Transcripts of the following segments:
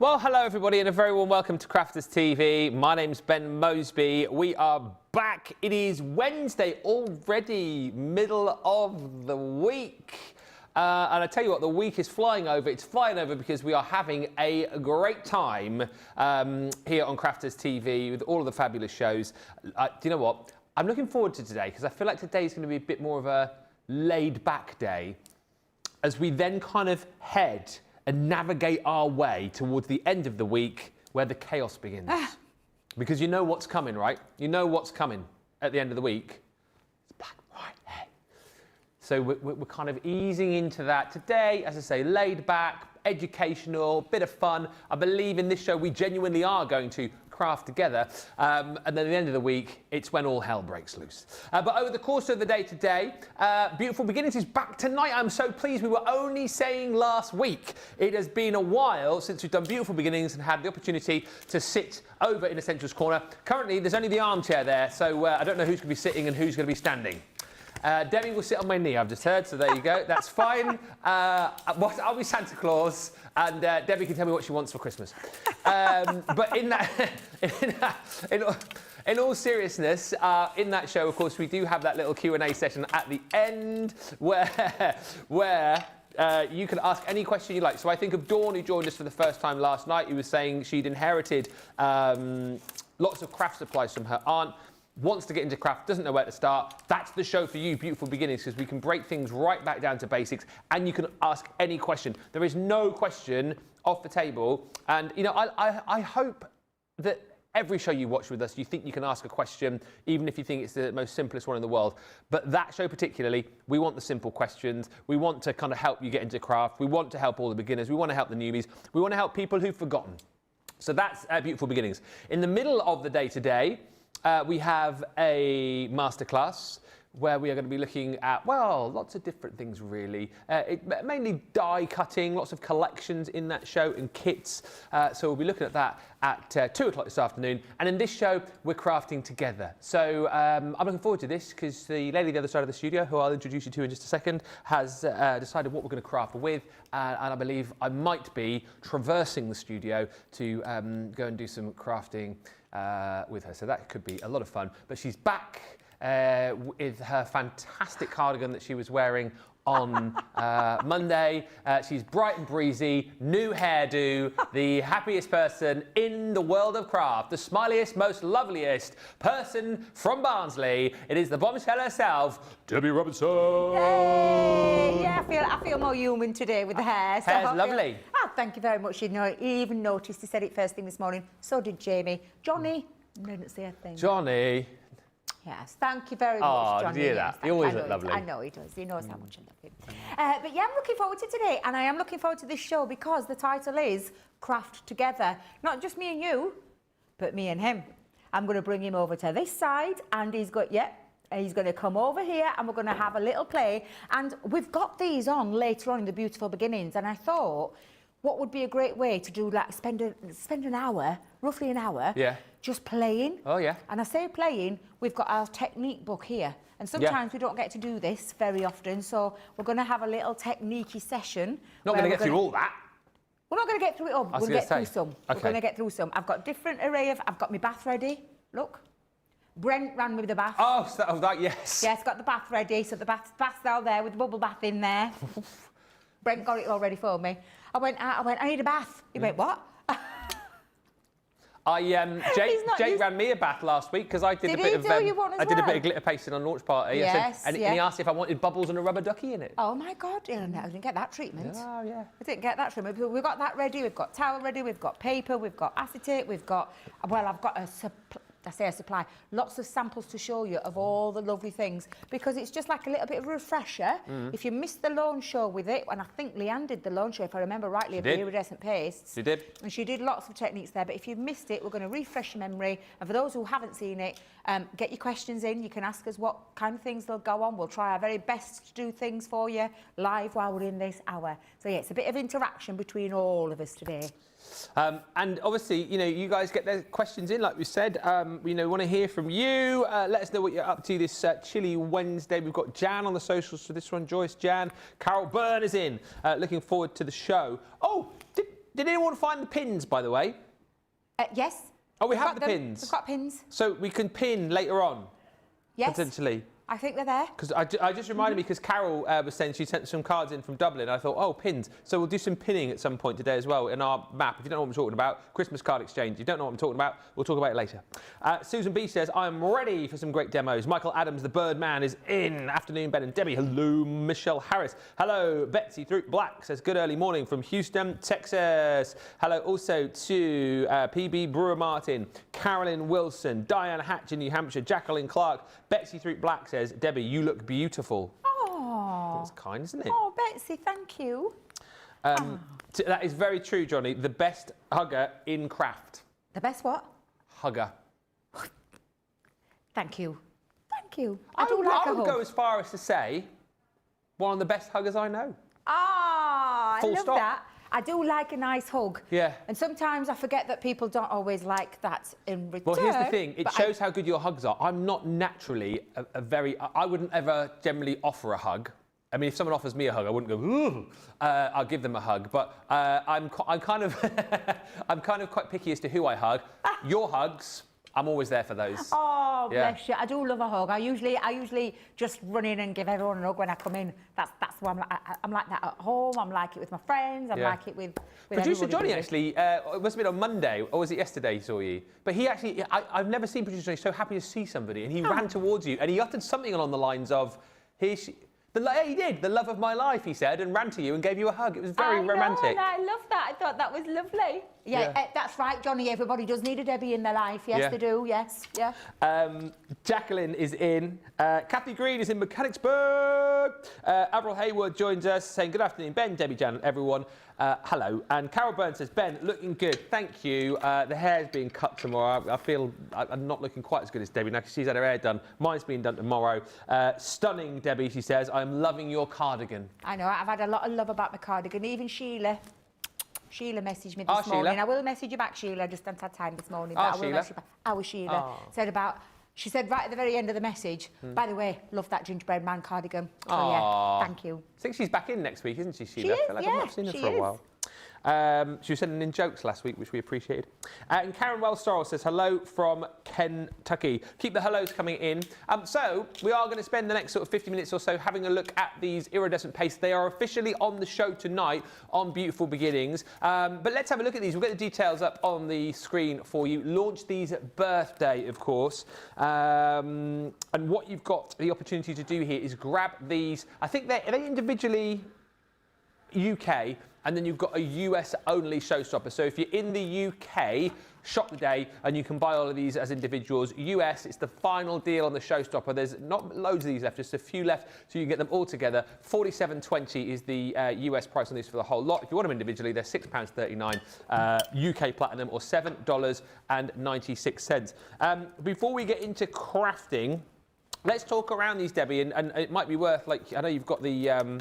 Well, hello everybody and a very warm welcome to Crafters TV. My name's Ben Moseby. We are back. It is Wednesday already, middle of the week. And I tell you what, the week is flying over. It's flying over because we are having a great time here on Crafters TV with all of the fabulous shows. Do you know what? I'm looking forward to today because I feel like today is going to be a bit more of a laid-back day as we then kind of head and navigate our way towards the end of the week where the chaos begins. Because you know what's coming, right? You know what's coming at the end of the week. It's Black Friday. So we're kind of easing into that today, as I say, laid back, educational, bit of fun. I believe in this show we genuinely are going to craft together. And then at the end of the week, it's when all hell breaks loose. But over the course of the day today, Beautiful Beginnings is back tonight. I'm so pleased. We were only saying last week, it has been a while since we've done Beautiful Beginnings and had the opportunity to sit over in Essentials Corner. Currently, there's only the armchair there, so I don't know who's going to be sitting and who's going to be standing. Debbie will sit on my knee, I've just heard, so there you go. That's fine. I'll be Santa Claus, and Debbie can tell me what she wants for Christmas. But in all seriousness, in that show, of course, we do have that little Q&A session at the end where you can ask any question you like. So I think of Dawn, who joined us for the first time last night, who was saying she'd inherited lots of craft supplies from her aunt, wants to get into craft, doesn't know where to start. That's the show for you, Beautiful Beginnings, because we can break things right back down to basics and you can ask any question. There is no question off the table. And, you know, I hope that every show you watch with us, you think you can ask a question, even if you think it's the most simplest one in the world. But that show particularly, we want the simple questions. We want to kind of help you get into craft. We want to help all the beginners. We want to help the newbies. We want to help people who've forgotten. So that's Beautiful Beginnings. In the middle of the day today, we have a masterclass where we are going to be looking at, well, lots of different things really. Mainly die cutting, lots of collections in that show and kits. So we'll be looking at that at 2 o'clock this afternoon. And in this show, we're crafting together. So I'm looking forward to this because the lady the other side of the studio, who I'll introduce you to in just a second, has decided what we're going to craft with. And I believe I might be traversing the studio to go and do some crafting with her. So that could be a lot of fun. But she's back with her fantastic cardigan that she was wearing on Monday. She's bright and breezy, new hairdo, the happiest person in the world of craft, the smiliest, most loveliest person from Barnsley. It is the bombshell herself, Debbie Robinson. Yay! Yeah, I feel more human today with the hair. So hair's lovely. Oh, thank you very much. You know, he even noticed. He said it first thing this morning. So did Jamie. Johnny didn't say a thing. Johnny. Yes, thank you very much, Johnny. Did you hear that? Yes, he always looked lovely. I know he does. He knows how much I love him. But yeah, I'm looking forward to today, and I am looking forward to this show because the title is Craft Together. Not just me and you, but me and him. I'm going to bring him over to this side, and he's going to come over here, and we're going to have a little play. And we've got these on later on in the Beautiful Beginnings, and I thought, what would be a great way to do that? Spend an hour, roughly an hour, just playing. Oh, yeah. And I say playing, we've got our technique book here. And sometimes we don't get to do this very often, so we're going to have a little technique-y session. Not going to get through all that. We're not going to get through it all, but we'll get through some. Okay. We're going to get through some. I've got different array of... I've got my bath ready. Look. Brent ran with the bath. Oh, so that, yes. Yes, got the bath ready, so the bath's all there with the bubble bath in there. Brent got it all ready for me. I went, I need a bath. He went, what? Jake ran me a bath last week because I did a bit of a bit of glitter pasting on launch party. Yes, and he asked if I wanted bubbles and a rubber ducky in it. Oh my God! I didn't get that treatment. Oh yeah. I didn't get that treatment. We've got that ready. We've got towel ready. We've got paper. We've got acetate. We've got I've got a supply, lots of samples to show you of all the lovely things because it's just like a little bit of a refresher. If you missed the launch show with it, and I think Leanne did the launch show, if I remember rightly, of the iridescent pastes. She did. And she did lots of techniques there, but if you've missed it, we're going to refresh your memory. And for those who haven't seen it, get your questions in. You can ask us what kind of things they'll go on. We'll try our very best to do things for you live while we're in this hour. So yeah, it's a bit of interaction between all of us today. And obviously, you know, you guys get their questions in, like we said. You know, we want to hear from you. Let us know what you're up to this chilly Wednesday. We've got Jan on the socials for this one. Joyce, Jan, Carol Byrne is in. Looking forward to the show. Oh, Did anyone find the pins, by the way? Yes. Oh, we We've have got the them. pins. We've got pins. So we can pin later on, Yes. potentially. I think they're there. Because I just reminded me, because Carol was saying she sent some cards in from Dublin. I thought, oh, pins. So we'll do some pinning at some point today as well in our map. If you don't know what I'm talking about, Christmas card exchange. If you don't know what I'm talking about, we'll talk about it later. Susan B says, I'm ready for some great demos. Michael Adams, the Birdman, is in. Afternoon, Ben and Debbie. Hello, Michelle Harris. Hello, Betsy Throop Black says, good early morning from Houston, Texas. Hello also to PB Brewer Martin, Carolyn Wilson, Diane Hatch in New Hampshire, Jacqueline Clark. Betsy Throop Black says, Debbie, you look beautiful. Oh. That's kind, isn't it? Oh, Betsy, thank you. That is very true, Johnny. The best hugger in craft. The best what? Hugger. Thank you. Thank you. I do like a would hug. go as far as to say one of the best huggers I know. Ah, I Full love stop. that. I do like a nice hug. Yeah. And sometimes I forget that people don't always like that in return. Well, here's the thing. It but shows how good your hugs are. I'm not naturally a very... I wouldn't ever generally offer a hug. I mean, if someone offers me a hug, I wouldn't go, ooh. I'll give them a hug. But I'm kind of I'm kind of quite picky as to who I hug. Your hugs, I'm always there for those. Oh, Yeah. bless you. I do love a hug. I usually just run in and give everyone a hug when I come in. That's why I'm like that at home. I'm like it with my friends. I'm Yeah. like it with Producer everybody, Johnny really. actually, it must have been on Monday, or was it yesterday he saw you? But he actually, I've never seen Producer Johnny so happy to see somebody, and he ran towards you, and he uttered something along the lines of, he did, the love of my life, he said, and ran to you and gave you a hug. It was very romantic. And I love that. I thought that was lovely. Yeah, that's right, Johnny. Everybody does need a Debbie in their life. Yes, Yeah. they do. Yes, yeah. Jacqueline is in. Kathy Green is in Mechanicsburg. Avril Hayward joins us saying, good afternoon, Ben, Debbie, Jan, everyone. Hello. And Carol Burns says, Ben, looking good. Thank you. The hair's being cut tomorrow. I feel I'm not looking quite as good as Debbie now, 'cause she's had her hair done. Mine's being done tomorrow. Stunning, Debbie, she says. I'm loving your cardigan. I know. I've had a lot of love about my cardigan. Even Sheila messaged me this morning. Sheila. I will message you back, Sheila. I just haven't had time this morning. But I will Sheila. message you back. Our Sheila she said right at the very end of the message, by the way, love that gingerbread man cardigan. So yeah, thank you. I think she's back in next week, isn't she, Sheila? She is, I feel like I've yeah, not seen her she for a is. while. She was sending in jokes last week, which we appreciated. And Karen Wells-Sorrell says, hello from Kentucky. Keep the hellos coming in. So we are going to spend the next sort of 50 minutes or so having a look at these iridescent pastes. They are officially on the show tonight on Beautiful Beginnings. But let's have a look at these. We'll get the details up on the screen for you. Launched these at birthday, of course. And what you've got the opportunity to do here is grab these. I think are they individually UK, and then you've got a US only showstopper. So if you're in the UK, shop the day and you can buy all of these as individuals. US, it's the final deal on the showstopper. There's not loads of these left, just a few left, so you can get them all together. $47.20 is the US price on these for the whole lot. If you want them individually, they're £6.39 UK Platinum, or $7.96. Before we get into crafting, let's talk around these, Debbie, and it might be worth, like, I know you've got the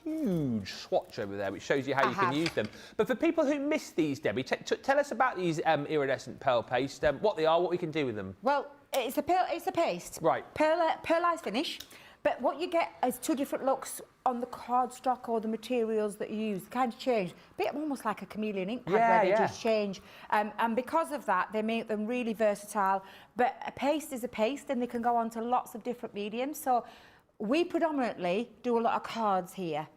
huge swatch over there, which shows you how you can use them. But for people who miss these, Debbie, tell us about these iridescent pearl paste, what they are, what we can do with them. Well, it's a paste. Right. Pearlized finish. But what you get is two different looks on the cardstock or the materials that you use. They kind of change. A bit almost like a chameleon ink pad where they just change. And because of that, they make them really versatile. But a paste is a paste, and they can go on to lots of different mediums. So we predominantly do a lot of cards here.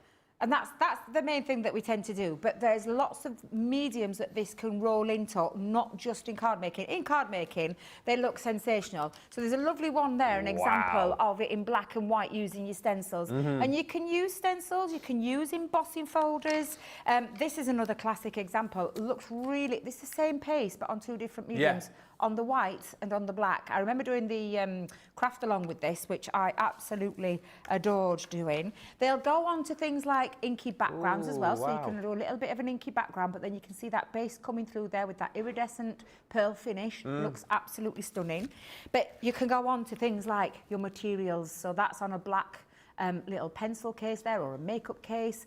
And that's the main thing that we tend to do. But there's lots of mediums that this can roll into, not just in card making. In card making, they look sensational. So there's a lovely one there, an example of it in black and white using your stencils. And you can use stencils, you can use embossing folders. This is another classic example. It looks really, this is the same paste, but on two different mediums. On the white and on the black. I remember doing the craft along with this, which I absolutely adored doing. They'll go on to things like inky backgrounds as well, so you can do a little bit of an inky background, but then you can see that base coming through there with that iridescent pearl finish. Looks absolutely stunning. But you can go on to things like your materials, so that's on a black little pencil case there, or a makeup case.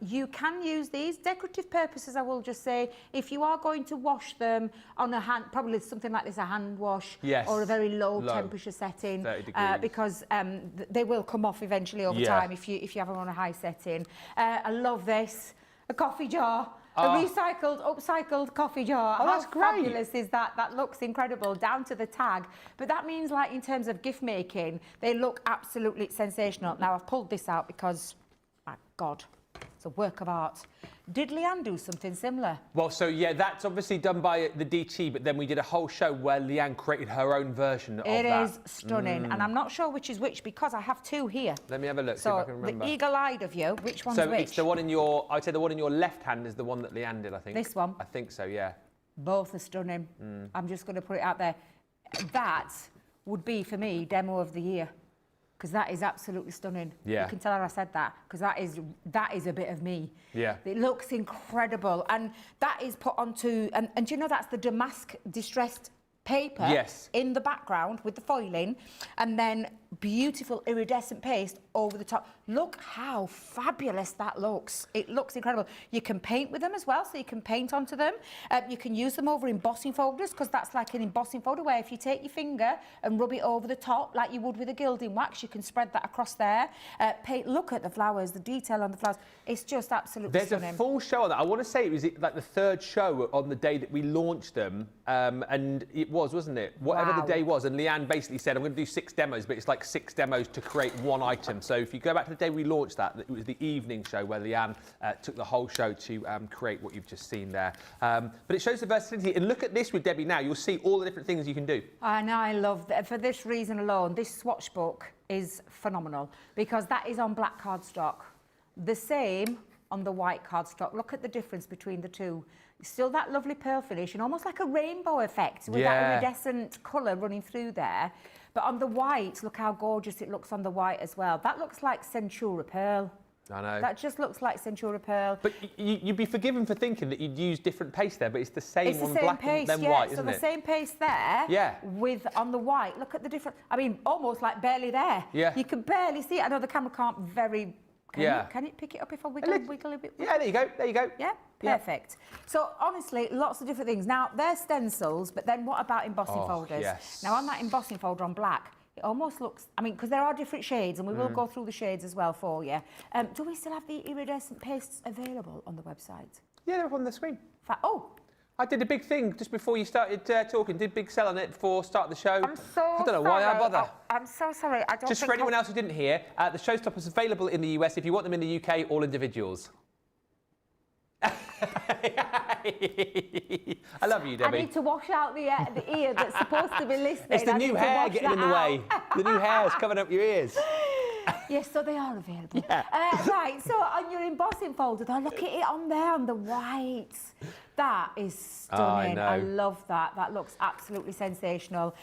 You can use these decorative purposes, I will just say. If you are going to wash them on a hand, probably something like this, a hand wash, or a very low temperature setting, 30 degrees. because they will come off eventually over time if you have them on a high setting. I love this, a coffee jar. recycled, upcycled coffee jar. Oh, that's How great. fabulous is that? That looks incredible, down to the tag. But that means, like, in terms of gift making, they look absolutely sensational. Now, I've pulled this out because, my God, it's a work of art. Did Leanne do something similar? Well, so yeah, that's obviously done by the DT, but then we did a whole show where Leanne created her own version of that. It is stunning, and I'm not sure which is which because I have two here. Let me have a look, see if I can remember. The eagle-eyed of you, which one's So which? it's the one in your, I'd say the one in your left hand is the one that Leanne did, I think. This one? I think so, yeah. Both are stunning. I'm just going to put it out there. That would be, for me, demo of the year. Because that is absolutely stunning. Yeah. You can tell her I said that, because that is a bit of me. Yeah. It looks incredible. And that is put onto, and do you know that's the damask distressed paper Yes. in the background with the foiling, and then beautiful iridescent paste over the top. Look how fabulous that looks. It looks incredible. You can paint with them as well, so you can paint onto them. You can use them over embossing folders, because that's like an embossing folder where if you take your finger and rub it over the top like you would with a gilding wax, you can spread that across there. Look at the flowers, the detail on the flowers. It's just absolutely stunning. There's a full show on that. I want to say it was like the third show on the day that we launched them, and it was, wasn't it? Whatever Wow. the day was, and Leanne basically said, I'm going to do 6 demos, but it's like 6 demos to create one item. So if you go back to the day we launched that, it was the evening show where Leanne took the whole show to create what you've just seen there. But it shows the versatility. And look at this with Debbie now. You'll see all the different things you can do. And I love that. For this reason alone, this swatch book is phenomenal because that is on black cardstock. The same on the white cardstock. Look at the difference between the two. Still that lovely pearl finish and almost like a rainbow effect with that iridescent colour running through there. But on the white, look how gorgeous it looks on the white as well. That looks like Centura pearl. I know. That just looks like Centura pearl. But you'd be forgiven for thinking that you'd use different paste there, but it's the same on black paste, and then yeah. white, so isn't the it? same paste there Yeah. with on the white. Look at the different, I mean, almost like barely there. Yeah. You can barely see it. I know the camera can't very, can it pick it up if I wiggle a bit? Yeah, there you go, there you go. Yeah, perfect. So honestly, lots of different things. Now, they're stencils, but then what about embossing folders? Yes. Now, on that embossing folder on black, it almost looks, I mean, because there are different shades, and we will go through the shades as well for you. Do we still have the iridescent pastes available on the website? Yeah, they're up on the screen. Oh, I did a big thing just before you started talking. Did a big sell on it before start the show. I'm so I don't know sorry. why I bother. I'm so sorry. I don't Just think for anyone else who didn't hear, the showstoppers available in the US. If you want them in the UK, all individuals. I love you, Debbie. I need to wash out the ear that's supposed to be listening. It's the I need new to hair wash getting in that the out. way. The new hair's covering up your ears. Yes, so they are available. Yeah. Right, so on your embossing folder, though, look at it on there, on the white. That is stunning. know. I love that. That looks absolutely sensational.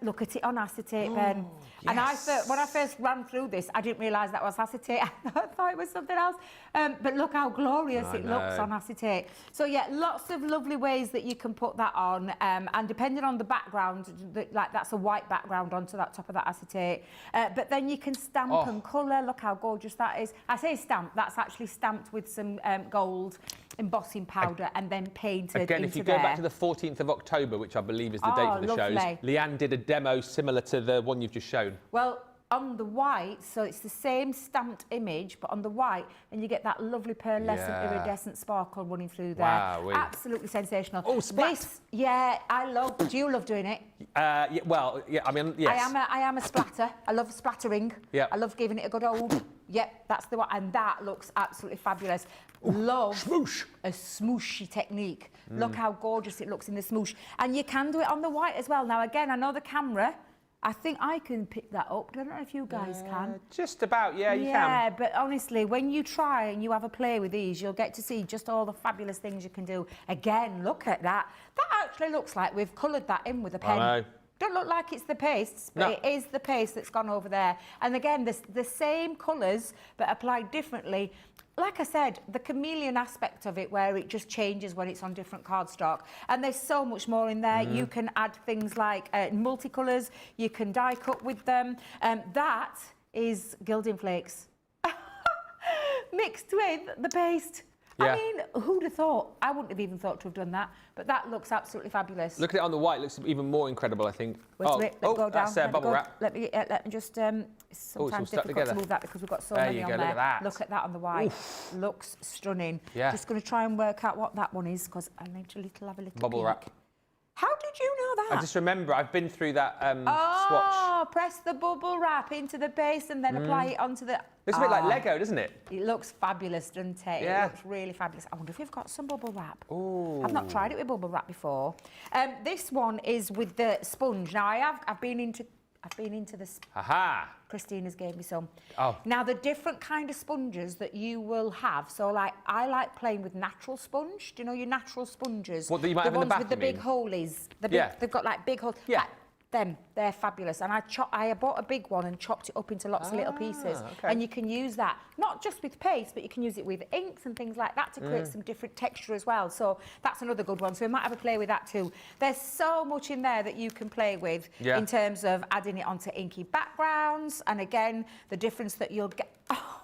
Look at it on acetate pen. And when I first ran through this, I didn't realise that was acetate. I thought it was something else. But look how glorious it looks on acetate. So yeah, lots of lovely ways that you can put that on. And depending on the background, like that's a white background onto that top of that acetate. But then you can stamp and colour. Look how gorgeous that is. I say stamp, that's actually stamped with some gold embossing powder and then painted Again, into if you go back to the 14th of October, which I believe is the date for the shows, Leanne did a demo similar to the one you've just shown. Well, on the white, so it's the same stamped image, but on the white, and you get that lovely pearlescent, iridescent sparkle running through there. Wow, absolutely sensational. Oh, splat. This, do you love doing it? I mean, yes. I am a splatter. I love splattering. Yeah. I love giving it a good old, that's the one, and that looks absolutely fabulous. Love smoosh. A smooshy technique. Look how gorgeous it looks in the smoosh. And you can do it on the white as well. Now, again, I know the camera, I think I can pick that up. I don't know if you guys can. Just about, you can. Yeah, but honestly, when you try and you have a play with these, you'll get to see just all the fabulous things you can do. Again, look at that. That actually looks like we've coloured that in with a pen. I know. Don't look like it's the pastes, but it is the paste that's gone over there. And again, the same colours, but applied differently. Like I said, the chameleon aspect of it, where it just changes when it's on different cardstock. And there's so much more in there. You can add things like multicolours. You can die cut with them. That is gilding flakes mixed with the paste. Yeah. I mean, who'd have thought? I wouldn't have even thought to have done that, but that looks absolutely fabulous. Look at it on the white, it looks even more incredible, I think. Wait a minute, let it go down. That's bubble wrap. Let me just, it's all sometimes stuck difficult together. to move that because we've got so There many you on go, there. look at that. Look at that on the white. Looks stunning. Yeah. Just going to try and work out what that one is because I need to have a little Bubble peek. wrap. How did you know that? I just remember, I've been through that swatch. Oh, press the bubble wrap into the base and then apply it onto the... It's a bit like Lego, doesn't it? It looks fabulous, doesn't it? Yeah. It looks really fabulous. I wonder if we've got some bubble wrap. Ooh. I've not tried it with bubble wrap before. This one is with the sponge. Now I've been into the Aha! Christina's gave me some. Oh. Now the different kind of sponges that you will have. So like I like playing with natural sponge. Do you know your natural sponges? What that you might have in the ones bath, with the you big mean? holies. Yeah. They've got like big holes. Yeah. Like, they're fabulous. And I bought a big one and chopped it up into lots of little pieces. Okay. And you can use that, not just with paste, but you can use it with inks and things like that to create some different texture as well. So that's another good one. So we might have a play with that too. There's so much in there that you can play with in terms of adding it onto inky backgrounds. And again, the difference that you'll get. Oh.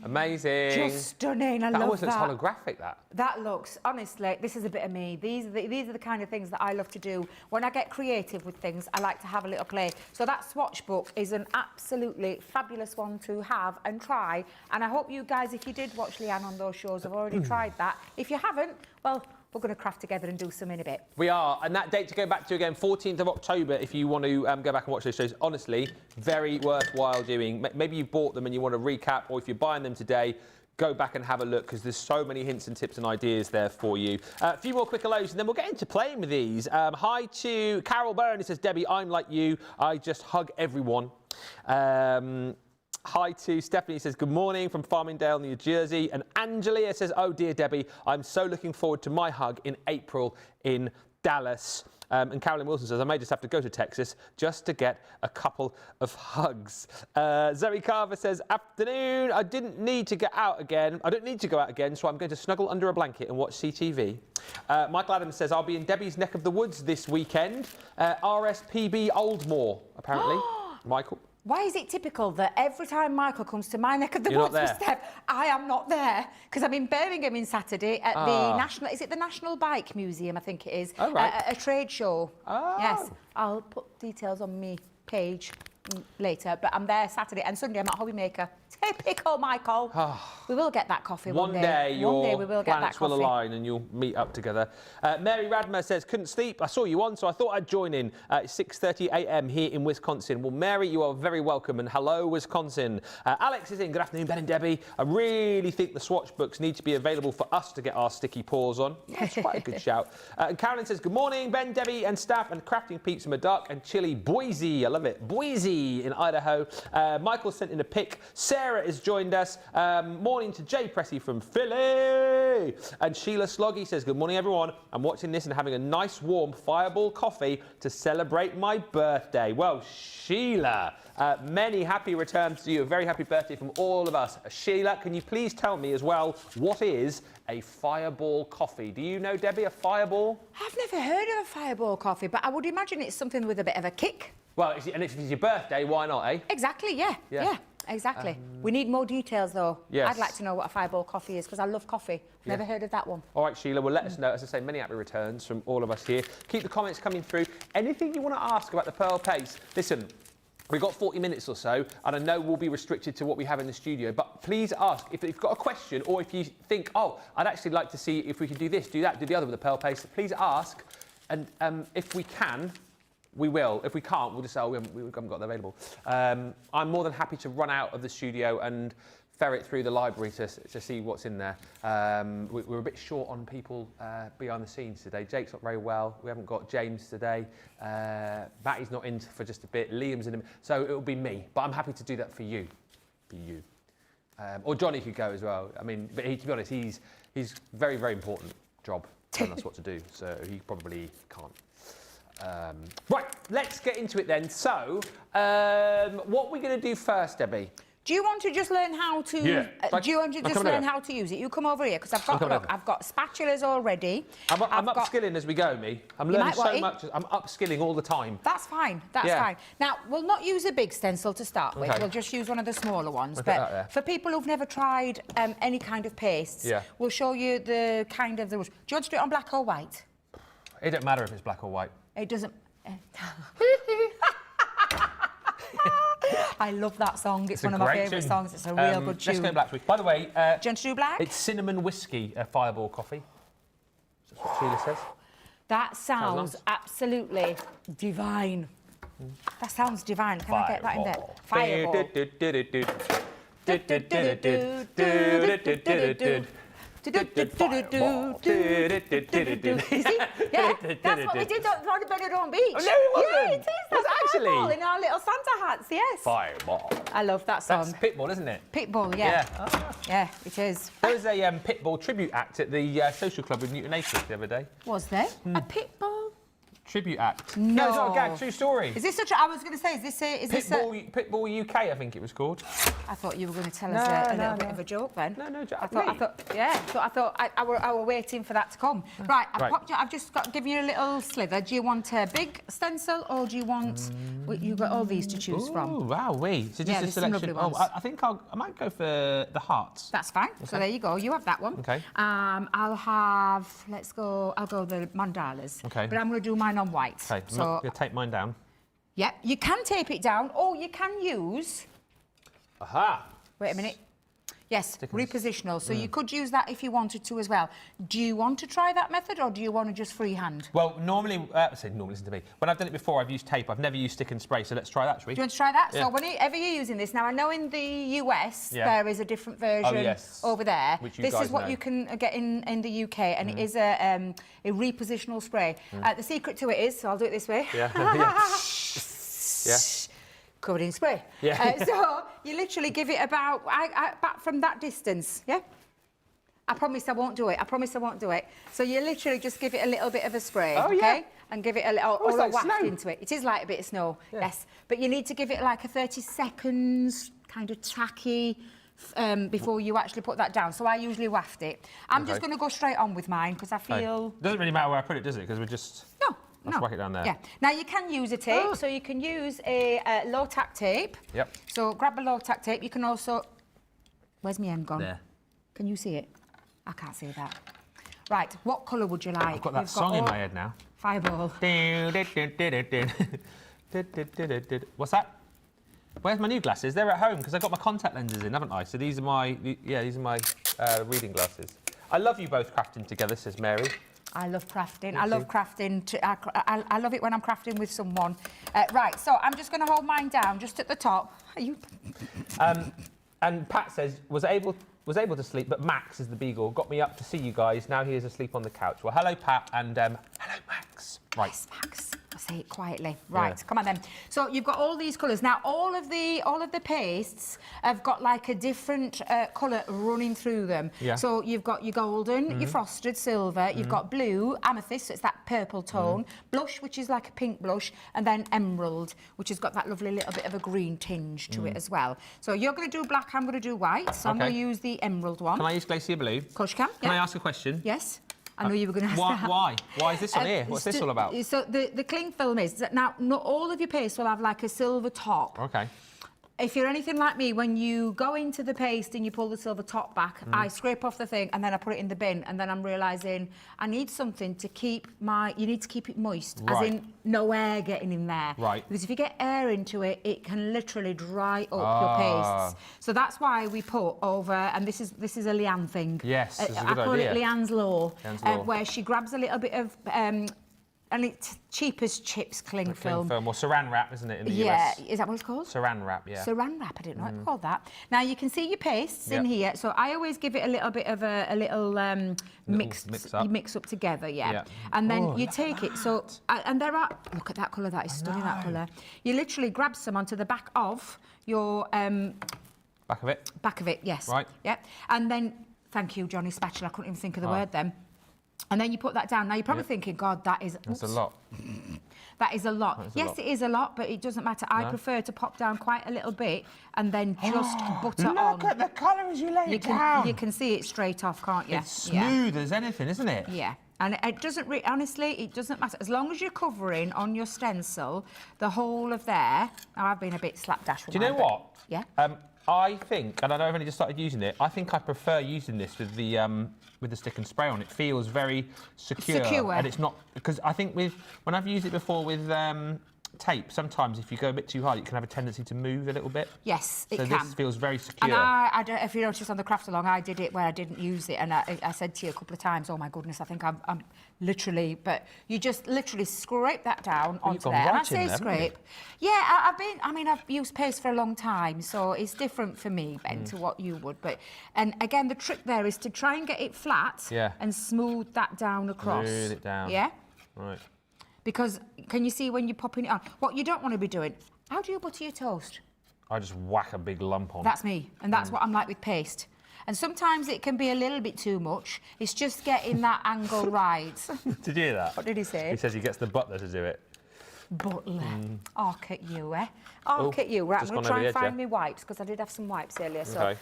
Amazing. Just stunning. I that love almost that. looks holographic, that. That looks, honestly, this is a bit of me. These are the kind of things that I love to do. When I get creative with things, I like to have a little play. So that swatch book is an absolutely fabulous one to have and try. And I hope you guys, if you did watch Leanne on those shows, have already tried that. If you haven't, well, we're going to craft together and do some in a bit. We are, and that date to go back to again, 14th of October, if you want to go back and watch those shows. Honestly, very worthwhile doing. Maybe you bought them and you want to recap, or if you're buying them today, go back and have a look because there's so many hints and tips and ideas there for you. A few more quick hellos and then we'll get into playing with these. Hi to Carol Byrne, who says, Debbie, I'm like you. I just hug everyone. Hi to Stephanie, who says, good morning from Farmingdale, New Jersey. And Angelia says, oh dear, Debbie, I'm so looking forward to my hug in April in Dallas. And Carolyn Wilson says, I may just have to go to Texas just to get a couple of hugs. Zoe Carver says, afternoon, I didn't need to get out again. I don't need to go out again, so I'm going to snuggle under a blanket and watch CTV. Michael Adams says, I'll be in Debbie's neck of the woods this weekend. RSPB Oldmore, apparently. Michael. Why is it typical that every time Michael comes to my neck of the You're woods not for there. Steph, I am not there? Because I'm in Birmingham in Saturday at the National, is it the National Bike Museum, I think it is? Oh, right. A trade show. Oh. Yes, I'll put details on me page later, but I'm there Saturday and Sunday I'm at Hobby Maker. Typical Michael. We will get that coffee one day. One day your we will get that planets coffee. will align and you'll meet up together. Mary Radmer says, couldn't sleep. I saw you on, so I thought I'd join in. It's 6:30 a.m. here in Wisconsin. Well, Mary, you are very welcome, and hello, Wisconsin. Alex is in. Good afternoon, Ben and Debbie. I really think the swatch books need to be available for us to get our sticky paws on. That's quite a good shout. And Carolyn says, good morning, Ben, Debbie, and staff, and crafting pizza dark and chilly Boise. I love it. Boise in Idaho. Michael sent in a pic. Sarah has joined us. Morning to Jay Pressy from Philly. And Sheila Sloggy says, good morning, everyone. I'm watching this and having a nice warm Fireball coffee to celebrate my birthday. Well, Sheila, many happy returns to you. A very happy birthday from all of us. Sheila, can you please tell me as well, what is a Fireball coffee? Do you know, Debbie, a Fireball? I've never heard of a Fireball coffee, but I would imagine it's something with a bit of a kick. Well, and if it's your birthday, why not, eh? Exactly, yeah. Exactly. We need more details, though. Yes. I'd like to know what a Fireball coffee is, because I love coffee. Never heard of that one. All right, Sheila, well, let us know. As I say, many happy returns from all of us here. Keep the comments coming through. Anything you want to ask about the Pearl Paste, listen, we've got 40 minutes or so, and I know we'll be restricted to what we have in the studio, but please ask. If you've got a question, or if you think, oh, I'd actually like to see if we can do this, do that, do the other with the Pearl Paste, please ask. And if we can, we will. If we can't, we'll just say, oh, we haven't got that available. I'm more than happy to run out of the studio and ferret through the library to see what's in there. We're a bit short on people behind the scenes today. Jake's not very well. We haven't got James today. Matty's not in for just a bit. Liam's in. So it'll be me. But I'm happy to do that for you. For you. Or Johnny could go as well. I mean, but to be honest, he's very, very important job telling us what to do. So he probably can't. Right, let's get into it then. So, what are we going to do first, Debbie? Do you want to just learn how to? Yeah. Do you want to just learn how to use it? You come over here because I've got I've got spatulas already. I'm upskilling as we go, me. I'm learning so much. I'm upskilling all the time. That's fine. That's fine. Now we'll not use a big stencil to start with. We'll just use one of the smaller ones. But for people who've never tried any kind of pastes, we'll show you the kind of the. Do you want to do it on black or white? It don't matter if it's black or white. It doesn't. I love that song. It's one of my favourite songs. It's a real good tune. Let's go black. By the way, do you want to do black? It's cinnamon whiskey fireball coffee. That's what Sheila says. That sounds absolutely divine. That sounds divine. Can I get that in there? Fireball. You see? Yeah, that's what we did on Benidorm Beach. Oh, no, it wasn't. Yeah, it is. That's actually Fireball in our little Santa hats, yes. Fireball. I love that song. That's Pitbull, isn't it? Pitbull, yeah. Yeah, it is. There was a Pitbull tribute act at the social club with Newton Acres the other day. Was there? A Pitbull? Tribute act. No. It's not a gag, true story. Is this I was going to say, is this Pitbull UK, I think it was called. I thought you were going to tell us a little bit of a joke then. No, joke. I were waiting for that to come. Right, I've just given you a little slither. Do you want a big stencil or do you want? You've got all these to choose from. Oh wow, So just a selection. Some lovely ones. I think I might go for the hearts. That's fine. Okay. So there you go. You have that one. Okay. I'll have. I'll go the mandalas. Okay. But I'm going to do mine on white. Okay. So I'm going to tape mine down. Yeah, you can tape it down, or you can use. Aha! Wait a minute. Yes, repositional. So you could use that if you wanted to as well. Do you want to try that method, or do you want to just freehand? Well, normally, listen to me. When I've done it before, I've used tape. I've never used stick and spray, so let's try that, shall we? Do you want to try that? Yeah. So whenever you're using this, now I know in the US there is a different version over there. This is what you can get in the UK, and it is a repositional spray. The secret to it is, so I'll do it this way. Yeah. Covered in spray. Yeah. So you literally give it about back from that distance. Yeah. I promise I won't do it. So you literally just give it a little bit of a spray. Okay. And give it a little or a waft into it. It is like a bit of snow. Yes. But you need to give it like a 30 seconds, kind of tacky. Before you actually put that down. So I usually waft it. I'm just going to go straight on with mine because I feel. Doesn't really matter where I put it, does it? Because we're just. Let's whack it down there. Yeah. Now you can use a tape, so you can use a low tack tape. Yep. So grab a low tack tape. You can also. Where's my end gone? There. Can you see it? I can't see that. Right. What colour would you like? I've got that song in my head now. Fireball. What's that? Where's my new glasses? They're at home because I got my contact lenses in, haven't I? So these are my reading glasses. I love you both crafting together, says Mary. I love crafting. I love crafting. I love it when I'm crafting with someone. Right, so I'm just going to hold mine down just at the top. Are you? And Pat says was able to sleep, but Max is the beagle. Got me up to see you guys. Now he is asleep on the couch. Well, hello Pat and hello Max. Right. Yes, Max. I'll say it quietly. Right, come on then. So you've got all these colours. Now all of the pastes have got like a different colour running through them. Yeah. So you've got your golden, your frosted silver, you've got blue, amethyst, so it's that purple tone, blush, which is like a pink blush, and then emerald, which has got that lovely little bit of a green tinge to it as well. So you're going to do black, I'm going to do white. So I'm going to use the emerald one. Can I use glacier blue? Of course you can. Can I ask a question? Yes. I knew you were going to ask that. Why? Why is this on here? What's this all about? So the cling film is that now not all of your paste will have like a silver top. Okay. If you're anything like me, when you go into the paste and you pull the silver top back, I scrape off the thing and then I put it in the bin, and then I'm realising I need something to keep you need to keep it moist, as in no air getting in there. Right. Because if you get air into it, it can literally dry up your pastes. So that's why we put over, and this is a Leanne thing. Yes, this is a good I call idea. it Leanne's Law, Leanne's Law. where she grabs a little bit of and it's cheap as chips cling film. Or saran wrap, isn't it, in the US? Yeah, is that what it's called? Saran wrap, yeah. Saran wrap, I didn't know it called that. Now you can see your pastes in here, so I always give it a little bit of a little mix up together, and then you take it. So and there are look at that colour, that is stunning. That colour. You literally grab some onto the back of your back of it. Back of it, yes. Right. Yeah, and then thank you, Johnny Spatula. I couldn't even think of the word then. And then you put that down. Now you're probably thinking, God, that's a lot. That is a lot. That is a Yes, lot. it is a lot, but it doesn't matter. I prefer to pop down quite a little bit and then just butter on. Look at the colour as you lay it down. You can see it straight off, can't you? It's smooth as anything, isn't it? Yeah. And it doesn't honestly, it doesn't matter. As long as you're covering on your stencil the whole of there. Now, I've been a bit slapdash with Do you know what? Yeah. I think, and I know I've only just started using it, I think I prefer using this with the stick and spray on. It feels very secure. And it's not, because I think when I've used it before with tape, sometimes if you go a bit too hard, it can have a tendency to move a little bit. Yes, it can. So this feels very secure. And I don't, if you noticed on the craft along, I did it where I didn't use it, and I said to you a couple of times, oh my goodness, I think I'm literally, but you just literally scrape that down onto there. And I say scrape. Yeah, I've used paste for a long time, so it's different for me, Ben, to what you would. But and again, the trick there is to try and get it flat and smooth that down across. Smooth it down. Yeah. Right. Because can you see when you're popping it on? What you don't want to be doing, how do you butter your toast? I just whack a big lump on. That's me, and that's what I'm like with paste. And sometimes it can be a little bit too much. It's just getting that angle right. Did you hear that? What did he say? He says he gets the butler to do it. Butler. Arc at you, eh? Arc at you. Right, I'm going to try and find me wipes, because I did have some wipes earlier. So,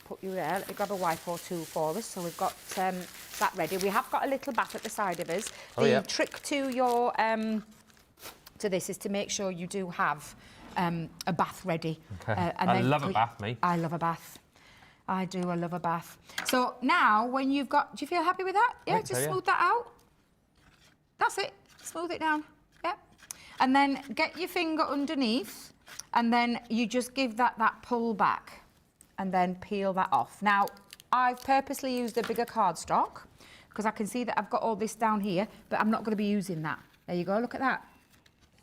put you there. Let me grab a wipe or two for us. So we've got that ready. We have got a little bath at the side of us. The trick to your to this is to make sure you do have a bath ready. Okay. I love a bath, me. I love a bath. I do. I love a bath. So now, when you've got, do you feel happy with that? Yeah, just smooth that out. That's it. Smooth it down. Yeah. And then get your finger underneath, and then you just give that pull back, and then peel that off. Now, I've purposely used a bigger cardstock because I can see that I've got all this down here, but I'm not going to be using that. There you go. Look at that.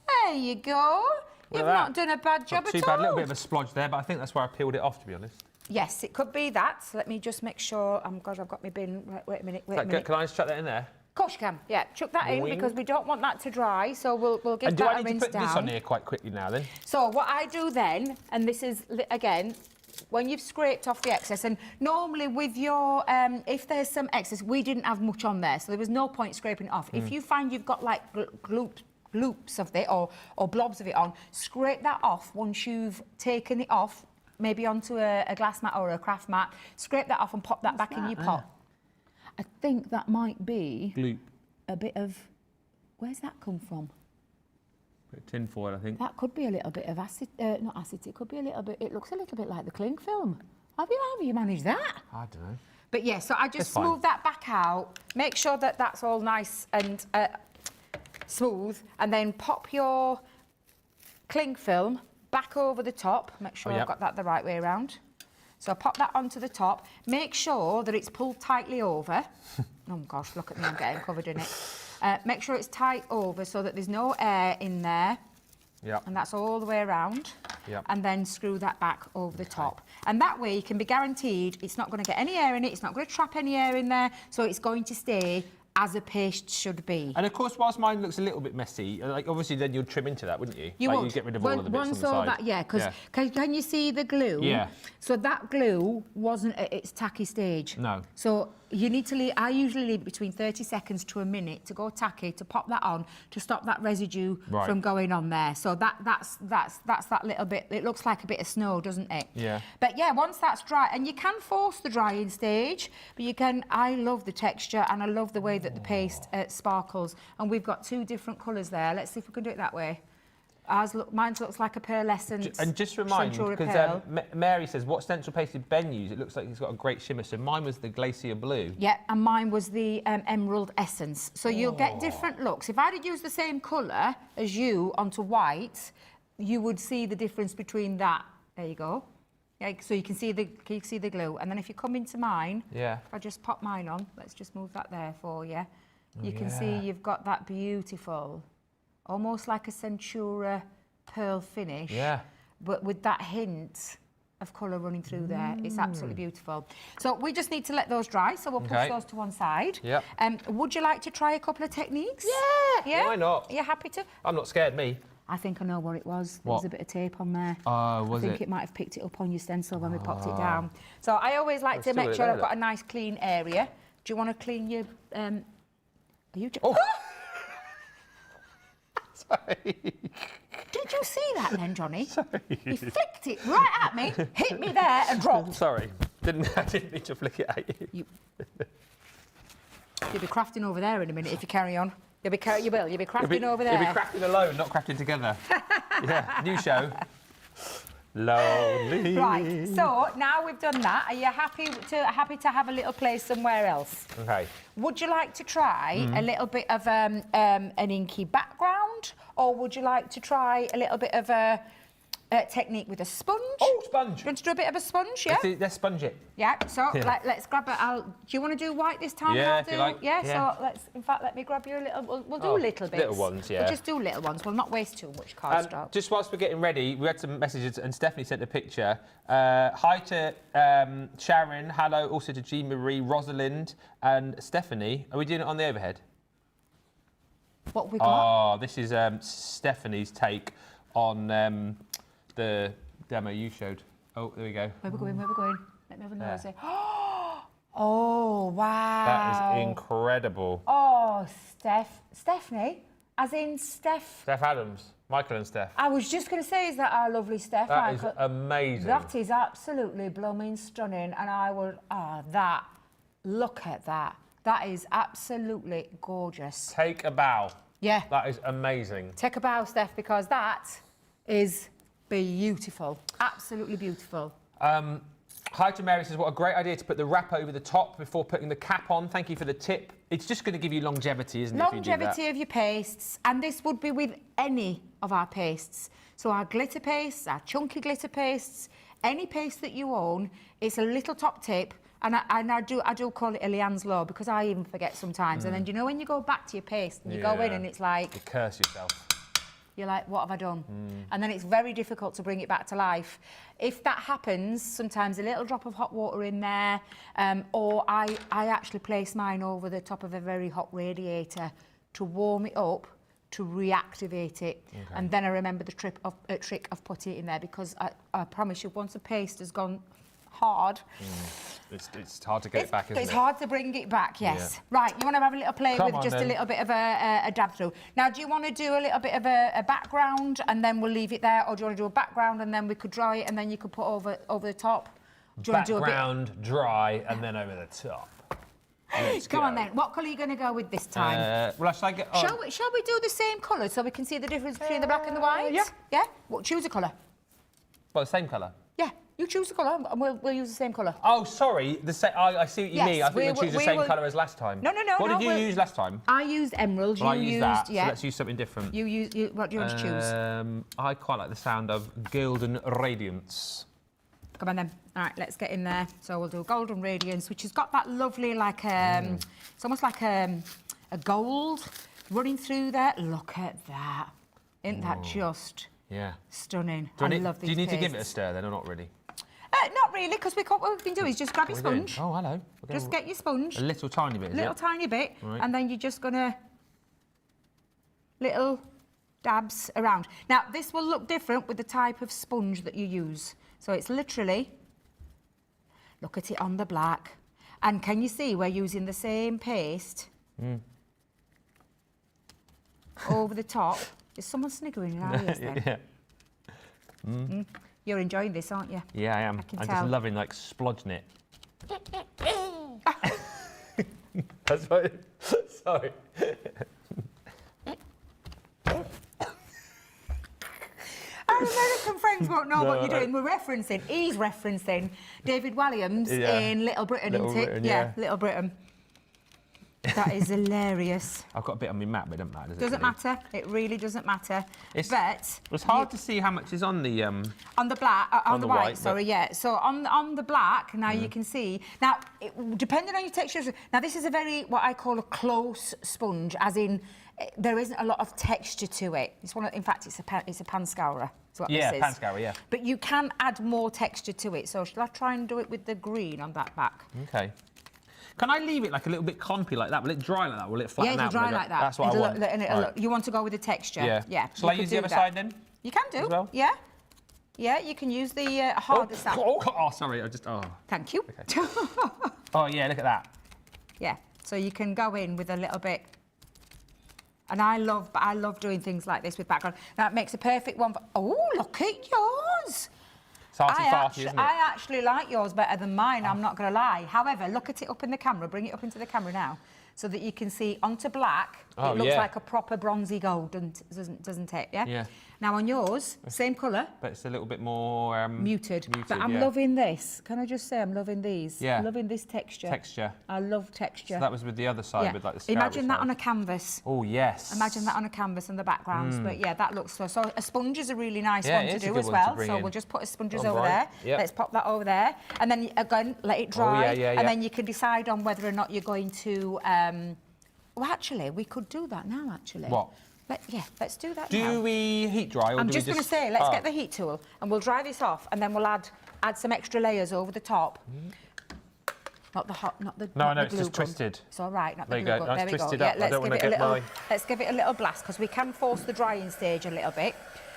There you go. You've not done a bad job at all. Too bad. A little bit of a splodge there, but I think that's where I peeled it off, to be honest. Yes, it could be that. So let me just make sure. God, I've got my bin. Right, wait a minute. Wait a minute. Can I just chuck that in there? Of course you can. Yeah, chuck that in because we don't want that to dry. So we'll give that a rinse down. And do I need to put this on here quite quickly now then? So what I do then, and this is again, when you've scraped off the excess, and normally with your, if there's some excess, we didn't have much on there, so there was no point scraping it off. If you find you've got like gloops of it or blobs of it on, scrape that off once you've taken it off, maybe onto a glass mat or a craft mat, scrape that off and pop that back in your pot. I think that might be Gloop. A bit of, where's that come from? Bit of tin foil, I think. That could be a little bit of acid, not acid, it could be a little bit, it looks a little bit like the cling film. How have you managed that? I don't know. But yeah, so I just smooth that back out, make sure that that's all nice and smooth, and then pop your cling film back over the top. Make sure I've got that the right way around. So pop that onto the top. Make sure that it's pulled tightly over. Oh gosh, look at me, I'm getting covered in it. Make sure it's tight over so that there's no air in there. Yeah. And that's all the way around. Yeah. And then screw that back over the top. And that way you can be guaranteed it's not going to get any air in it, it's not going to trap any air in there, so it's going to stay as a paste should be. And of course, whilst mine looks a little bit messy, like obviously then you'd trim into that, wouldn't you? You would. You'd get rid of all of the bits on the Once all side. that, yeah, because can you see the glue? Yeah. So that glue wasn't at its tacky stage. No. So you need to leave, I usually leave it between 30 seconds to a minute to go tacky, to pop that on, to stop that residue from going on there. So that's that little bit, it looks like a bit of snow, doesn't it? Yeah. But yeah, once that's dry, and you can force the drying stage, but you can, I love the texture and I love the way that the paste sparkles. And we've got two different colours there. Let's see if we can do it that way. Mine looks like a pearlescent. And just remind me, because Mary says, what stencil paste did Ben use? It looks like it's got a great shimmer. So mine was the Glacier Blue. Yeah, and mine was the Emerald Essence. So you'll get different looks. If I'd have used the same colour as you onto white, you would see the difference between that. There you go. Yeah, so you can see the glue. And then if you come into mine, if I just pop mine on, let's just move that there for you. You can see you've got that beautiful, almost like a Centura pearl finish, but with that hint of colour running through there. It's absolutely beautiful. So we just need to let those dry, so we'll push those to one side. Yeah. Would you like to try a couple of techniques? Yeah. Why not? Are you happy to? I'm not scared, me. I think I know what it was. There What? was a bit of tape on there. Oh, was it? I think it might have picked it up on your stencil when we popped it down. So I always like to make sure I've got a nice clean area. Do you want to clean your... Are you... Sorry. Did you see that then, Johnny? Sorry. He flicked it right at me, hit me there and dropped. Sorry. I didn't mean to flick it at you. You'll be crafting over there in a minute if you carry on. You'll be crafting over there. You'll be crafting alone, not crafting together. Yeah, new show. Lonely. Right, so now we've done that, are you happy to have a little play somewhere else? Okay. Would you like to try a little bit of an inky background, or would you like to try a little bit of a technique with a sponge? Oh, sponge. Do you want to do a bit of a sponge, yeah? Let's sponge it. Yeah, so Yeah. let's grab it. Do you want to do white this time? Yeah, I'll if you do- like. Yeah, Yeah. so in fact, let me grab you a little, we'll do Oh, little bits. little ones, yeah. We'll just do little ones, we'll not waste too much cardstock. Just whilst we're getting ready, we had some messages and Stephanie sent a picture. Hi to Sharon, hello also to Jean Marie, Rosalind and Stephanie. Are we doing it on the overhead? What have we got? Oh, this is Stephanie's take on the demo you showed. Oh, there we go. Where we going, where we going? Let me have a nosy. Oh, wow. That is incredible. Oh, Stephanie, as in Steph. Steph Adams, Michael and Steph. I was just going to say, is that our lovely Steph? That is Michael? amazing. That is absolutely blooming stunning. And I would, look at that. That is absolutely gorgeous. Take a bow. Yeah. That is amazing. Take a bow, Steph, because that is beautiful. Absolutely beautiful. Hi to Mary says, what a great idea to put the wrap over the top before putting the cap on. Thank you for the tip. It's just going to give you longevity, isn't it? Longevity of your pastes, and this would be with any of our pastes. So our glitter pastes, our chunky glitter pastes, any paste that you own, it's a little top tip, and I do call it a Leanne's Law, because I even forget sometimes. And then, you know, when you go back to your paste and you go in and it's like... You curse yourself. You're like, what have I done? And then it's very difficult to bring it back to life. If that happens, sometimes a little drop of hot water in there, or I actually place mine over the top of a very hot radiator to warm it up, to reactivate it. Okay. And then I remember the trick of putting it in there, because I promise you, once a paste has gone hard, it's hard to get it back, isn't it? It's hard to bring it back, yes. Yeah. Right, you want to have a little play with just a little bit of a dab through. Now, do you want to do a little bit of a background and then we'll leave it there, or do you want to do a background and then we could dry it and then you could put over the top? Do you want to do a bit... dry, and then over the top. Come on then, what colour are you going to go with this time? Well, shall I get on? Shall we do the same colour so we can see the difference between the black and the white? Yeah. Yeah? Well, choose a colour. Well, the same colour? Yeah, you choose the colour and we'll use the same colour. Oh, sorry, I see what you mean. I think we'll choose the same colour as last time. No. What did you use last time? I used emerald, Well, I used that, yeah. so let's use something different. What do you want to choose? I quite like the sound of Golden Radiance. Come on then. All right, let's get in there. So we'll do Golden Radiance, which has got that lovely, like, it's almost like a gold running through there. Look at that. Isn't that just stunning? I love these Do you need pastes. to give it a stir then, or not really? Not really, because what we've been doing is just grab your sponge. Oh, hello. Just get your sponge. A little tiny bit, is Little it? tiny bit. Right. And then you're just going to... little dabs around. Now, this will look different with the type of sponge that you use. So it's literally... Look at it on the black. And can you see we're using the same paste over the top? Is someone sniggering in our ears then? Yeah. You're enjoying this, aren't you? Yeah, I am. can I'm tell. just loving, like, splodging it. That's what... Sorry. Our American friends won't know what you're doing. He's referencing David Walliams in Little Britain, Little isn't it? Britain, Yeah, Little Britain. That is hilarious. I've got a bit on my map, but it doesn't matter, does it? Doesn't matter. It really doesn't matter. It's but hard to see how much is on the... on the black, on the white, sorry, but... yeah. So on the black, now you can see. Now, depending on your texture, now this is a very, what I call a close sponge, as in there isn't a lot of texture to it. It's in fact, it's a pan scourer. Is what this is. pan scourer, yeah. But you can add more texture to it. So shall I try and do it with the green on that back? Okay. Can I leave it like a little bit clumpy like that? Will it dry like that? Will it flatten out? Yeah, it'll dry like that. That's what I want. Right. You want to go with the texture? Yeah. Shall I use the other side then? You can do. As well? Yeah. Yeah, you can use the harder side. Oh, sorry. Thank you. Okay. Oh, yeah, look at that. Yeah. So you can go in with a little bit And I love doing things like this with background. That makes a perfect one for... Oh, look at yours. Farty, isn't it? I actually like yours better than mine, I'm not going to lie. However, look at it up in the camera. Bring it up into the camera now so that you can see onto black. Oh, it looks like a proper bronzy gold, doesn't it? Yeah? Yeah. Now on yours, same colour. But it's a little bit more... muted. But I'm loving this. Can I just say I'm loving these? Yeah. I'm loving this texture. Texture. I love texture. So that was with the other side, with like the scary Imagine that side. on a canvas. Oh, yes. Imagine that on a canvas and the backgrounds. But yeah, that looks so. So a sponge is a really nice Yeah, one it to is a do good as one to well. bring So in. we'll just put a sponges Oh, over right. there. Yep. Let's pop that over there. And then again, let it dry. yeah. And then you can decide on whether or not you're going to... well, actually, we could do that now, actually. What? Let's do that now. Do we heat dry or I'm do just we going to say, let's get the heat tool and we'll dry this off and then we'll add some extra layers over the top. Not the hot, not the No, not I know, the it's glue just gun. twisted. It's all right, not There the you glue go, gun. nice There we go. twisted Yeah, up. I don't wanna get my... let's give it a little blast because we can force the drying stage a little bit.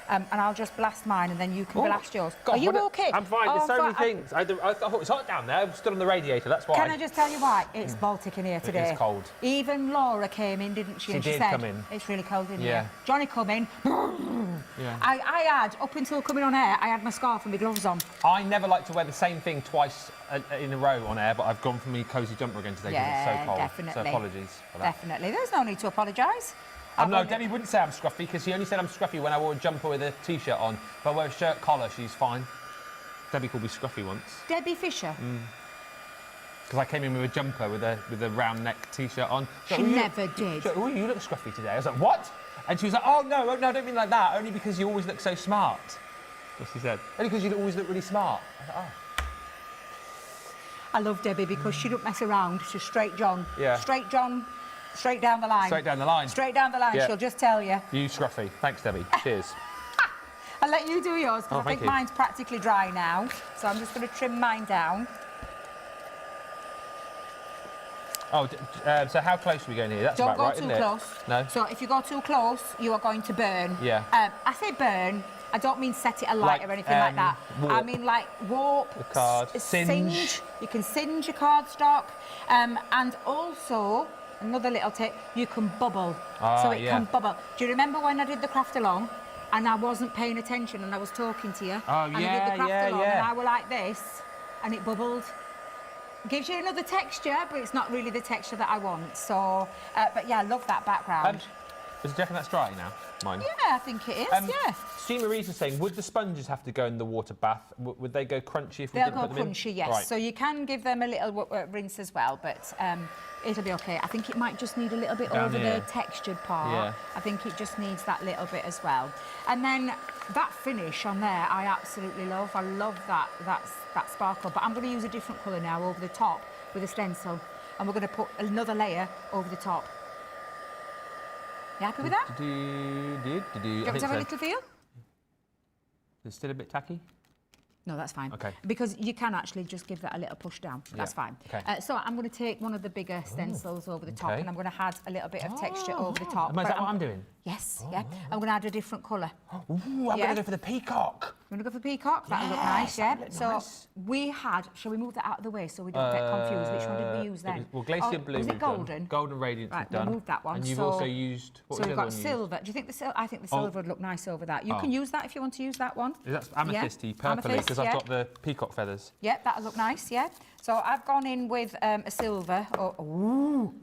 And I'll just blast mine and then you can blast yours. God, Are you okay? I'm fine, there's so many things. I thought it was hot down there, I'm stood on the radiator, that's why. Can I just tell you why? It's Baltic in here today. It is cold. Even Laura came in, didn't she? She And she did said, come in. it's really cold in Yeah. here. Johnny come in. Yeah. I had, up until coming on air, I had my scarf and my gloves on. I never like to wear the same thing twice in a row on air, but I've gone for me cosy jumper again today because it's so cold. Definitely. So apologies for that. Definitely. There's no need to apologise. No, Debbie wouldn't say I'm scruffy because she only said I'm scruffy when I wore a jumper with a t-shirt on. If I wear a shirt collar, she's fine. Debbie called me scruffy once. Debbie Fisher? Because I came in with a jumper with a round neck t-shirt on. She never did. Oh, you look scruffy today. I was like, what? And she was like, oh, no, I don't mean like that. Only because you always look so smart. That's what she said. Only because you always look really smart. I was like, oh. I love Debbie because she don't mess around. She's straight John. Yeah. Straight John, straight down the line. Straight down the line. Straight down the line, Yeah. she'll just tell you. You scruffy. Thanks, Debbie. Cheers. I'll let you do yours because I think mine's practically dry now. So I'm just going to trim mine down. Oh, so how close are we going here? That's Don't about go right, too isn't it? close. No? So if you go too close, you are going to burn. Yeah. I say burn. I don't mean set it alight Like, or anything like that. warp. I mean like warp, The card. singe. You can singe your cardstock. And also, another little tip, you can bubble. So it can bubble. Do you remember when I did the craft along and I wasn't paying attention and I was talking to you? Oh, and I did the craft along yeah. and I was like this and it bubbled. Gives you another texture, but it's not really the texture that I want. So, but yeah, I love that background. Is it definitely that's dry now? Mine? Yeah, I think it is, yeah. Steve Marie's is saying, would the sponges have to go in the water bath? Would they go crunchy if we They'll didn't go put them in? crunchy, yes. Right. So you can give them a little rinse as well, but it'll be okay. I think it might just need a little bit Down over here. the textured part. Yeah. I think it just needs that little bit as well. And then that finish on there, I absolutely love. I love that sparkle, but I'm going to use a different colour now over the top with a stencil, and we're going to put another layer over the top. You happy with that? Do you want me to have a little feel? Is it still a bit tacky? No, that's fine. Okay. Because you can actually just give that a little push down. That's fine. Okay. So I'm going to take one of the bigger stencils over the top, okay. and I'm going to add a little bit of texture over the top. Is that what I'm doing? Yes, yeah. I'm going to add a different colour. Ooh, I'm going to go for the peacock. You want to go for peacock? That'll look nice, yeah. So we had, shall we move that out of the way so we don't get confused? Which one did we use then? Well, Glacier Blue was it we've done. golden? Golden Radiance Right, we've done. we'll move that one. And you've So- also used, what So was we've the got other one you used? silver. Do you think I think the silver would look nice over that. You can use that if you want to use that one. That's amethysty, purpley, Amethyst, because I've got the peacock feathers. Yeah, that'll look nice, yeah. So I've gone in with a silver. Oh,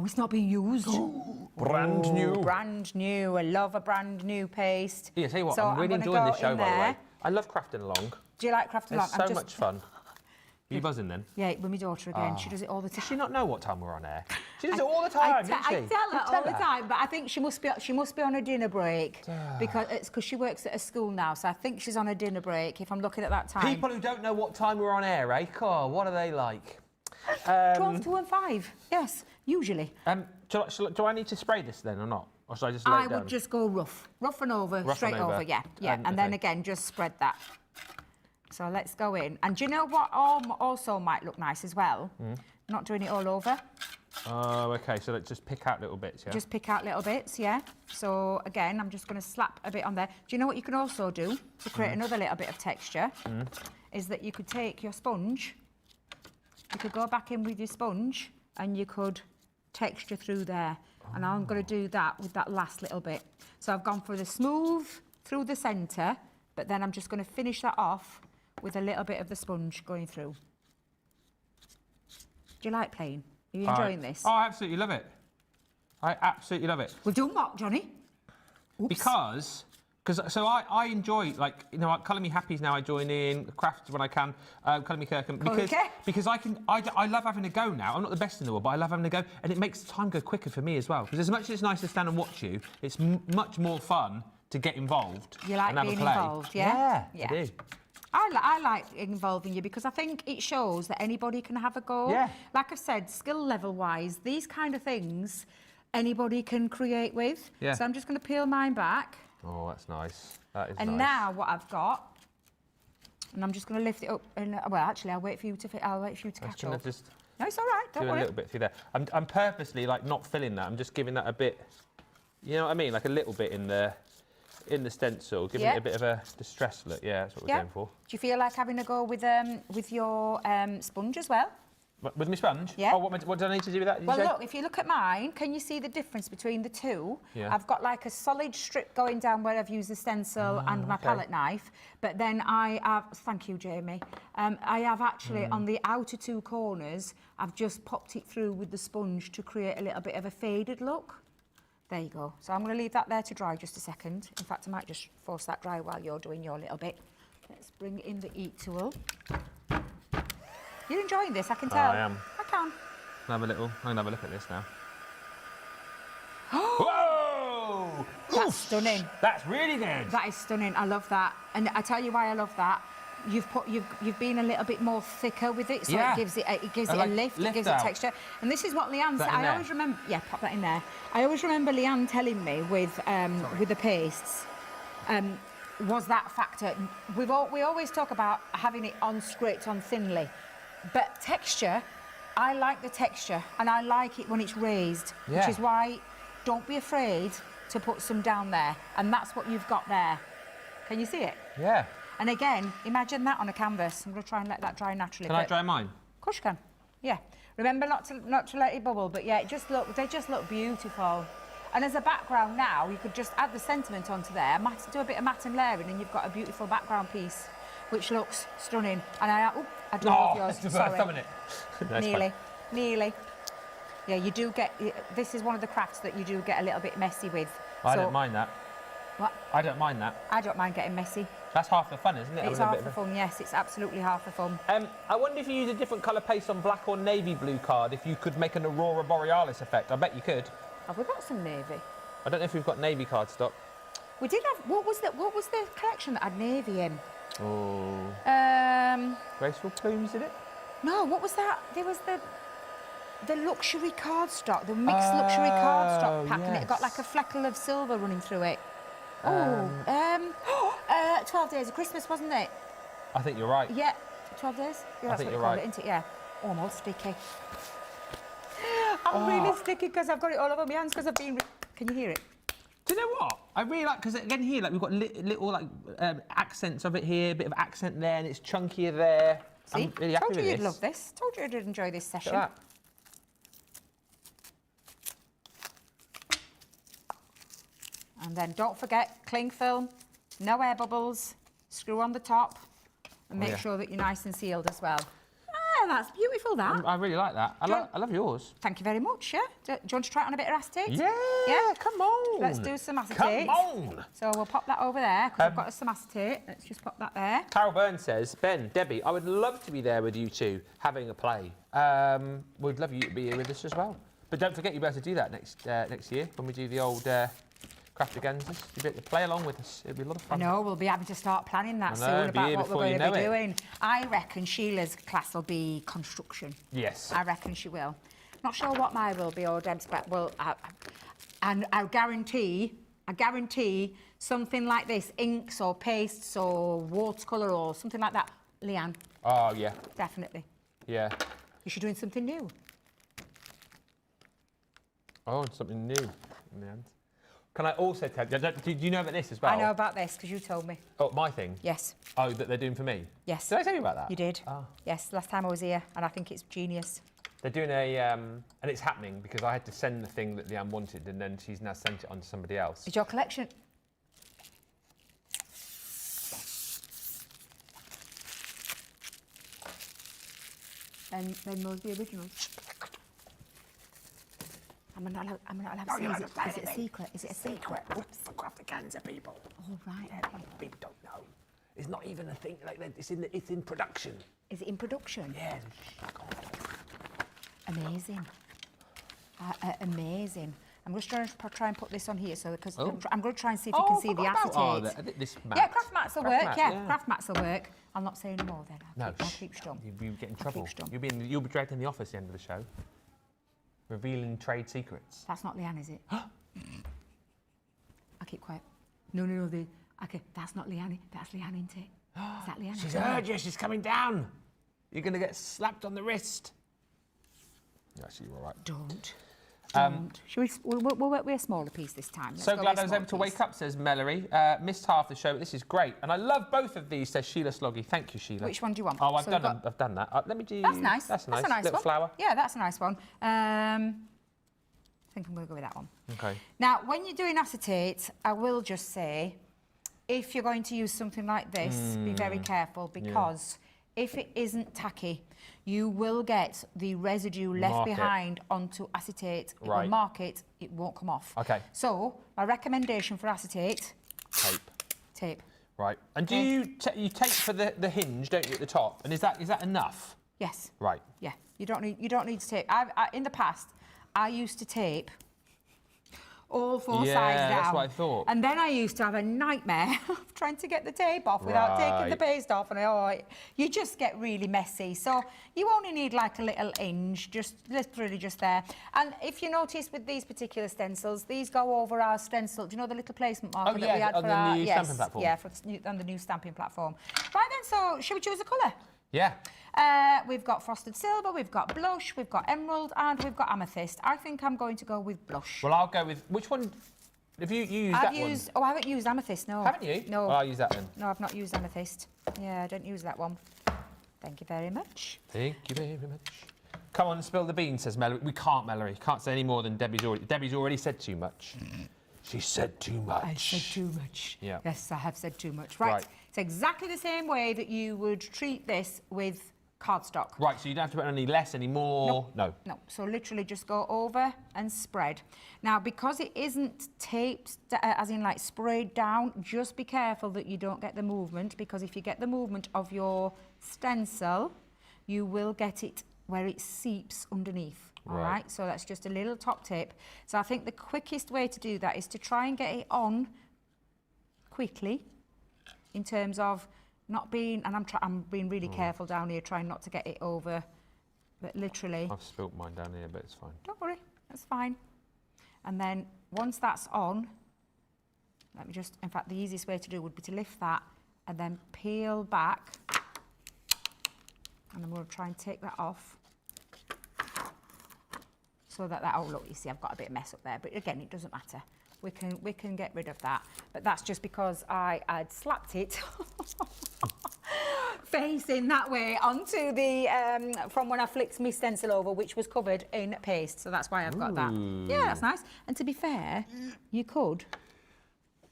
it's not being used. Brand new. Brand new. I love a brand new paste. Yeah, tell you what, So I'm really gonna enjoying go this show, in by the way. there. I love crafting along. Do you like crafting along? It's so much fun. Are you buzzing then? Yeah, with my daughter again. She does it all the Does time. she not know what time we're on air? She does it all the time, doesn't she? I tell her all the time, but I think she must be on a dinner break because she works at a school now. So I think she's on a dinner break. If I'm looking at that time. People who don't know what time we're on air, eh? God, what are they like? 12, 2 and 5. Yes, usually. Do I need to spray this then or not? Or should I just lay I it down? would just go rough and over, Rough straight and over. over, yeah. And then okay. again, just spread that. So let's go in. And do you know what also might look nice as well? Not doing it all over. Oh, okay. So let's just pick out little bits, yeah? Just pick out little bits, yeah. So again, I'm just going to slap a bit on there. Do you know what you can also do to create another little bit of texture? Is that you could take your sponge, you could go back in with your sponge, and you could texture through there. And I'm going to do that with that last little bit. So I've gone for the smooth through the centre, but then I'm just going to finish that off with a little bit of the sponge going through. Do you like playing? Are you enjoying this? Oh, I absolutely love it. I absolutely love it. We've done what, Johnny? Oops. Because I enjoy, like, you know, Colour Me Happy's now I join in, crafts when I can, Colour Me Kirkham, because I love having a go now. I'm not the best in the world, but I love having a go, and it makes the time go quicker for me as well. Because as much as it's nice to stand and watch you, it's much more fun to get involved. You like and have being a play. involved, yeah? Yeah, I do. I like involving you because I think it shows that anybody can have a go. Yeah. Like I've said, skill level wise, these kind of things anybody can create with. Yeah. So I'm just going to peel mine back. Oh, that's nice. That is and nice. now what I've got, and I'm just going to lift it up. And well, actually, I'll wait for you to catch up. Just no, it's all right. Don't do worry. a little bit through there. I'm purposely like not filling that. I'm just giving that a bit. You know what I mean? Like a little bit in the stencil, giving it a bit of a distressed look. Yeah, that's what we're going for. Do you feel like having a go with your sponge as well? With my sponge? Yeah. Oh, what do I need to do with that? Well, look, if you look at mine, can you see the difference between the two? Yeah. I've got like a solid strip going down where I've used the stencil and my palette knife, but then I have, thank you, Jamie, I have actually on the outer two corners, I've just popped it through with the sponge to create a little bit of a faded look. There you go. So I'm going to leave that there to dry just a second. In fact, I might just force that dry while you're doing your little bit. Let's bring in the heat tool. You're enjoying this, I can tell. I am. I can. I'm going to have a look at this now. Whoa! That's stunning. That's really good. That is stunning. I love that. And I tell you why I love that. You've been a little bit more thicker with it, so it gives it a lift, it gives it texture. And this is what Leanne said. I always remember. Yeah, pop that in there. I always remember Leanne telling me with the pastes. Was that factor? We always talk about having it scraped on thinly, but texture. I like the texture, and I like it when it's raised, which is why don't be afraid to put some down there, and that's what you've got there. Can you see it? Yeah. And again, imagine that on a canvas. I'm going to try and let that dry naturally. Can I dry mine? Of course you can. Yeah. Remember not to let it bubble, but yeah, they just look beautiful. And as a background now, you could just add the sentiment onto there, do a bit of matte and layering, and you've got a beautiful background piece, which looks stunning. And I do love yours. Sorry. Nearly. Yeah, you do get. This is one of the crafts that you do get a little bit messy with. I don't mind that. What? I don't mind that. I don't mind getting messy. That's half the fun, isn't it? It's half the fun, yes. It's absolutely half the fun. I wonder if you use a different colour paste on black or navy blue card, if you could make an Aurora Borealis effect. I bet you could. Have we got some navy? I don't know if we've got navy card stock. We did have. What was the collection that had navy in? Oh. Graceful Plumes, did it? No, what was that? There was the luxury cardstock, the mixed luxury cardstock pack, and it got like a fleckle of silver running through it. 12 Days of Christmas, wasn't it? I think you're right. Yeah, 12 days? Yeah, that's what you called it, isn't it? Yeah. Oh, I'm all sticky. I'm really sticky because I've got it all over my hands because I've been... Can you hear it? Do you know what? I really like, because again here, like we've got little like accents of it here, a bit of accent there, and it's chunkier there. See? I'm really happy Told you with you'd this. love this. Told you you'd enjoy this session. Look at that. And then don't forget, cling film, no air bubbles, screw on the top, and make sure that you're nice and sealed as well. Ah, that's beautiful, that. I really like that. I love yours. Thank you very much, yeah. Do you want to try it on a bit of acetate? Yeah, come on. Let's do some acetate. Come on. So we'll pop that over there, because I've got some acetate. Let's just pop that there. Carol Byrne says, Ben, Debbie, I would love to be there with you two, having a play. We'd love you to be here with us as well. But don't forget, you'll be able to do that next year, when we do the old... Crafterganzas. You'll be able to play along with us. It'll be a lot of fun. I know, we'll be having to start planning that soon about what we're going to be doing. I reckon Sheila's class will be construction. Yes. I reckon she will. Not sure what mine will be or Deb's, but and I guarantee something like this, inks or pastes or watercolour or something like that. Leanne. Oh, yeah. Definitely. Yeah. Is she doing something new? Oh, something new in the end. Can I also tell you, do you know about this as well? I know about this because you told me. Oh, my thing? Yes. Oh, that they're doing for me? Yes. Did I tell you about that? You did. Oh. Yes, last time I was here, and I think it's genius. They're doing a, and it's happening because I had to send the thing that Leanne wanted, and then she's now sent it on to somebody else. Is your collection? Then Moseby originals. I'm not allowed to say, is it a secret? Is it a secret? Oops, for craftercancer people. Oh, right. People don't know. It's not even a thing like that. It's in production. Is it in production? Yeah. Amazing. Amazing. I'm just going to try and put this on here, so because I'm going to try and see if you can see the acetate. This mat. Yeah, craft mats will work. Yeah, craft mats will work. I'll not say any more then. I'll keep stum. You'll get in trouble. You'll be dragged in the office at the end of the show, revealing trade secrets. That's not Leanne, is it? I'll keep quiet. No. Okay, that's not Leanne. That's Leanne, isn't it? Is that Leanne? She's heard you. She's coming down. You're going to get slapped on the wrist. Actually, you're all right. Don't. We'll work with a smaller piece this time. So glad I was able to wake up, says Mallory. Missed half the show, but this is great. And I love both of these, says Sheila Sloggy. Thank you, Sheila. Which one do you want? Oh, I've done that. Let me do... That's nice. That's a nice little one. flower. Yeah, that's a nice one. I think I'm going to go with that one. Okay. Now, when you're doing acetate, I will just say, if you're going to use something like this, be very careful, because if it isn't tacky, you will get the residue left behind onto acetate. It will mark it, it won't come off. Okay. So, my recommendation for acetate... Tape. Right. And do you tape for the hinge, don't you, at the top? And is that enough? Yes. Right. Yeah. You don't need to tape. In the past, I used to tape all four sides down. Yeah, that's what I thought. And then I used to have a nightmare of trying to get the tape off without taking the paste off, and you just get really messy. So you only need like a little hinge, just literally just there. And if you notice with these particular stencils, these go over our stencil. Do you know the little placement marker that we had on for the new stamping platform? Yeah, on the new stamping platform. Right then, so should we choose a colour? Yeah. We've got frosted silver, we've got blush, we've got emerald, and we've got amethyst. I think I'm going to go with blush. Well, I'll go with... Which one... Have you used that one? Oh, I haven't used amethyst, no. Haven't you? No. Well, I'll use that then. No, I've not used amethyst. Yeah, I don't use that one. Thank you very much. Thank you very much. Come on, spill the beans, says Mallory. We can't, Mallory. Can't say any more than Debbie's already... Debbie's already said too much. She said too much. I said too much. Yeah. Yes, I have said too much. Right. It's exactly the same way that you would treat this with cardstock. Right, so you don't have to put any less, any more? No. So literally just go over and spread. Now, because it isn't taped, as in like sprayed down, just be careful that you don't get the movement, because if you get the movement of your stencil, you will get it where it seeps underneath. All right, so that's just a little top tip. So I think the quickest way to do that is to try and get it on quickly, in terms of not being, and I'm being really careful down here, trying not to get it over, but literally. I've spilt mine down here, but it's fine. Don't worry, that's fine. And then once that's on, let me just, in fact, the easiest way to do would be to lift that and then peel back. And I'm going to try and take that off. So that, oh look, you see I've got a bit of mess up there, but again, it doesn't matter. We can get rid of that. But that's just because I'd slapped it facing that way onto the, from when I flicked my stencil over, which was covered in paste. So that's why I've got that. Yeah, that's nice. And to be fair, you could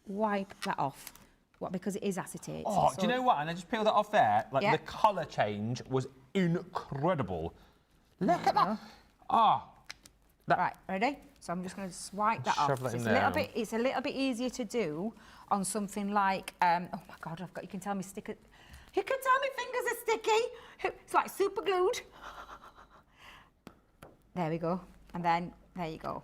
wipe that off. What, because it is acetate. Oh, so, do you know what? And I just peeled that off there. Like the colour change was incredible. Look at that. Oh. Right, ready? So I'm just going to swipe that off. That it's a little bit easier to do on something like, oh my God, you can tell me sticker. You can tell me fingers are sticky. It's like super glued. There we go. And then, there you go.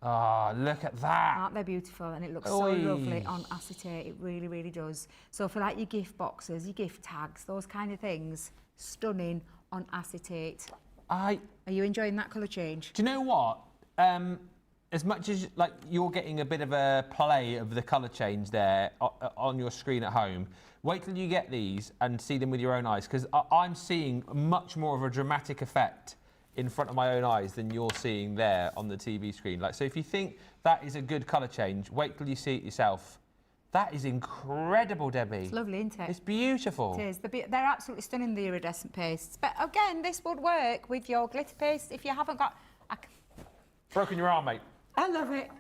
Oh, look at that. Aren't they beautiful? And it looks so lovely on acetate. It really, really does. So for like your gift boxes, your gift tags, those kind of things, stunning on acetate. Are you enjoying that colour change? Do you know what? As much as like you're getting a bit of a play of the colour change there on your screen at home, wait till you get these and see them with your own eyes, because I'm seeing much more of a dramatic effect in front of my own eyes than you're seeing there on the TV screen. Like, so if you think that is a good colour change, wait till you see it yourself That is incredible, Debbie. It's lovely, isn't it? It's beautiful. It is. They're absolutely stunning, the iridescent pastes. But again, this would work with your glitter paste if you haven't got... Broken your arm, mate. I love it.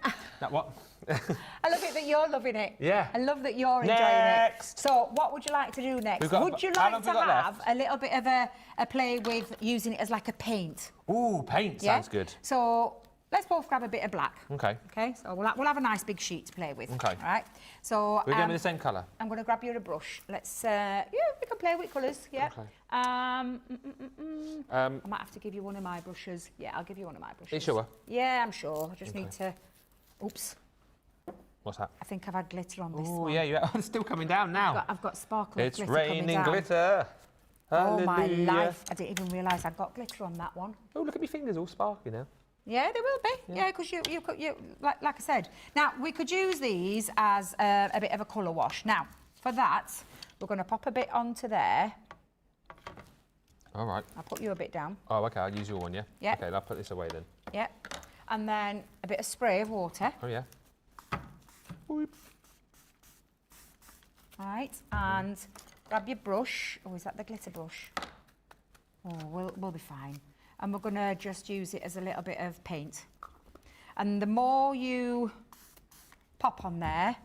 That what? I love it that you're loving it. Yeah. I love that you're enjoying Next. it. So what would you like to do next? Would you like to have a little bit of a play with using it as like a paint? Ooh, paint sounds good. So let's both grab a bit of black. Okay. Okay, so we'll have a nice big sheet to play with. Okay. All right. So we're going with the same colour. I'm going to grab you a brush. Let's yeah, we can play with colours. Yeah. Okay. I might have to give you one of my brushes. Yeah, I'll give you one of my brushes. Are you sure? Yeah, I'm sure. I just need to. Oops. What's that? I think I've had glitter on this Oh one. yeah, it's still coming down now. I've got sparkle It's glitter coming raining down. glitter. Oh my Hallelujah. life! I didn't even realise I'd got glitter on that one. Oh, look at my fingers, all sparkly now. Yeah, they will be. Yeah, because you like I said. Now we could use these as a bit of a colour wash. Now for that, we're going to pop a bit onto there. All right. I'll put you a bit down. Oh, okay. I'll use your one, yeah. Yeah. Okay, I'll put this away then. Yeah, and then a bit of spray of water. Oh yeah. Whoop. All right, and grab your brush. Oh, is that the glitter brush? Oh, we'll be fine. And we're going to just use it as a little bit of paint. And the more you pop on there,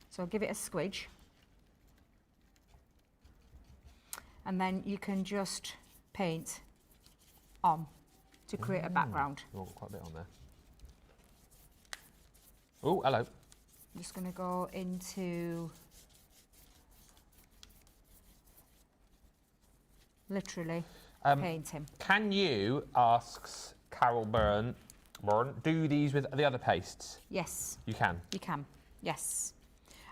so give it a squidge. And then you can just paint on to create a background. Oh, quite a bit on there. Oh, hello. I'm just going to go into literally painting. Can you, asks Carol Byrne, do these with the other pastes? Yes. You can? You can, yes.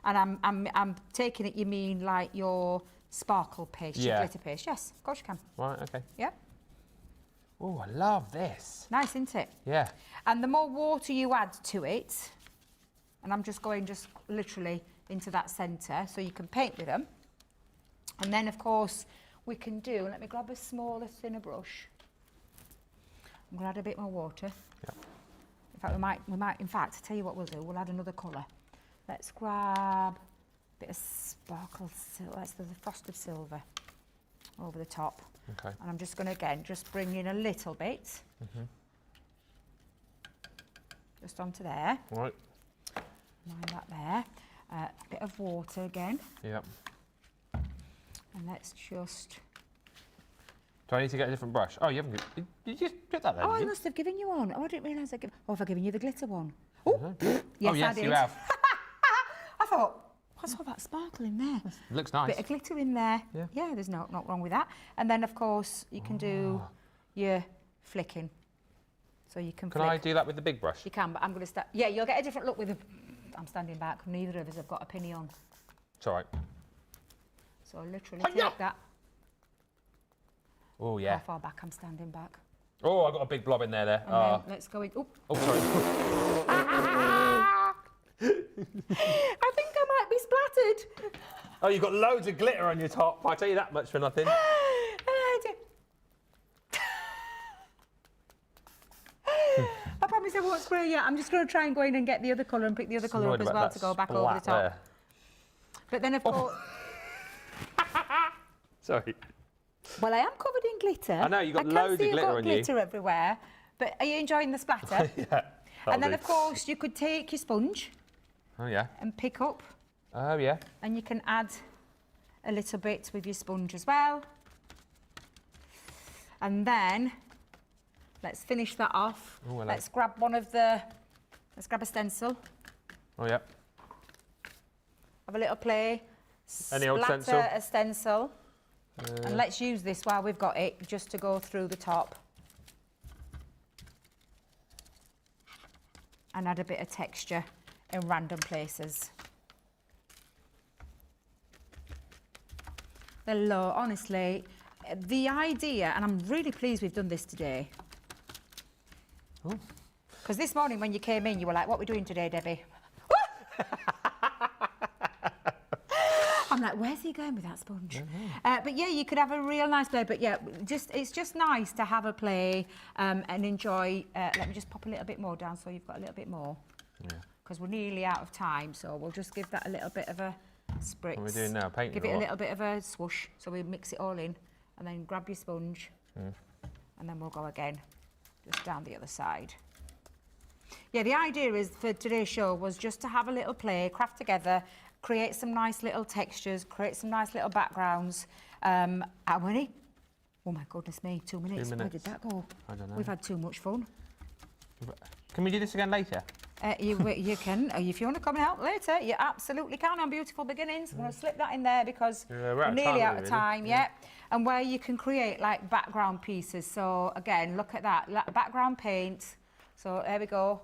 And I'm taking it you mean like your sparkle paste, your glitter paste. Yes, of course you can. Right, okay. Yep. Oh, I love this. Nice, isn't it? Yeah. And the more water you add to it, and I'm just going literally into that centre, so you can paint with them. And then, of course, we can do, let me grab a smaller, thinner brush. I'm going to add a bit more water. Yeah. In fact, we might, in fact, tell you what we'll do, we'll add another colour. Let's grab a bit of sparkle silver, let's do the frosted silver over the top. Okay. And I'm just going to, again, just bring in a little bit. Just onto there. Right. Mind that there. A bit of water again. Yep. And let's just... Do I need to get a different brush? Oh, you haven't... Did you just put that there? Oh, I did you? must have given you one. Oh, I didn't realise Oh, have I given you the glitter one? Oh, yes, Oh, yes, I did. you have. I thought, what's all that sparkle in there? It looks nice. Bit of glitter in there. Yeah. Yeah, there's not wrong with that. And then, of course, you can do your flicking. So you can Can flick. I do that with the big brush? You can, but I'm going to start... Yeah, you'll get a different look with the... I'm standing back. Neither of us have got a pinny on. It's all right. So literally Hi-ya! take that. Oh, yeah. How far back I'm standing back. Oh, I've got a big blob in there. And then let's go in... Oh, Oh, sorry. I think I might be splattered. Oh, you've got loads of glitter on your top. I'll tell you that much for nothing. I promise I won't spray yet. I'm just going to try and go in and get the other colour and pick the other colour up as well to go back over the top. There. But then, of course... Sorry. Well, I am covered in glitter. I know, you've got loads of glitter you've got on you. glitter everywhere. But are you enjoying the splatter? Yeah. And then, of course, you could take your sponge Oh, yeah. and pick up, Oh, yeah. and you can add a little bit with your sponge as well. And then, let's finish that off. Oh, hello. Let's grab let's grab a stencil, Oh, yeah. have a little play. Any old splatter stencil? a stencil. And let's use this while we've got it, just to go through the top. And add a bit of texture in random places. Honestly, the idea, and I'm really pleased we've done this today. Because this morning when you came in, you were like, what are we doing today, Debbie? I'm like, where's he going with that sponge? But yeah, you could have a real nice play. But yeah, it's just nice to have a play and enjoy. Let me just pop a little bit more down so you've got a little bit more. Yeah. because we're nearly out of time. So we'll just give that a little bit of a spritz. What are we doing now? Painting? Give it a little bit of a swoosh. So we mix it all in, and then grab your sponge, and then we'll go again, just down the other side. Yeah, the idea is for today's show was just to have a little play, craft together, create some nice little textures, create some nice little backgrounds. How many? Oh my goodness me, 2 minutes. 2 minutes. Where did that go? I don't know. We've had too much fun. Can we do this again later? You can, if you want to come and help later, you absolutely can on Beautiful Beginnings. I'm going to slip that in there because we're nearly out of time, yeah. And where you can create like background pieces. So again, look at that, background paint. So there we go.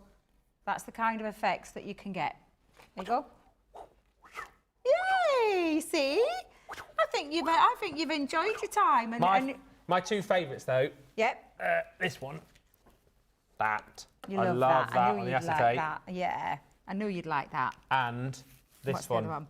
That's the kind of effects that you can get. There you go. Yay! See? I think you've enjoyed your time. My two favourites though. Yep. This one. That. You I love that I on knew the you'd acetate. like that. Yeah, I knew you'd like that. And this What's the one. other one?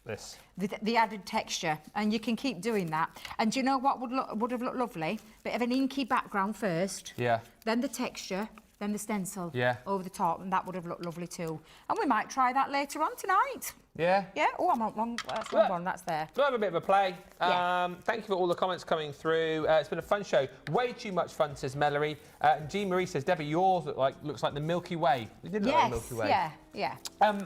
This. The added texture, and you can keep doing that. And do you know what would have looked lovely? Bit of an inky background first. Yeah. Then the texture, then the stencil. Yeah. Over the top, and that would have looked lovely too. And we might try that later on tonight. Yeah. Yeah. Oh, I'm on wrong. That's wrong one. That's there. We'll have a bit of a play. Yeah. Thank you for all the comments coming through. It's been a fun show. Way too much fun, says Mallory. And Jean Marie says, Debbie, yours looks like the Milky Way. We did look like the Milky Way. Yeah. Yeah.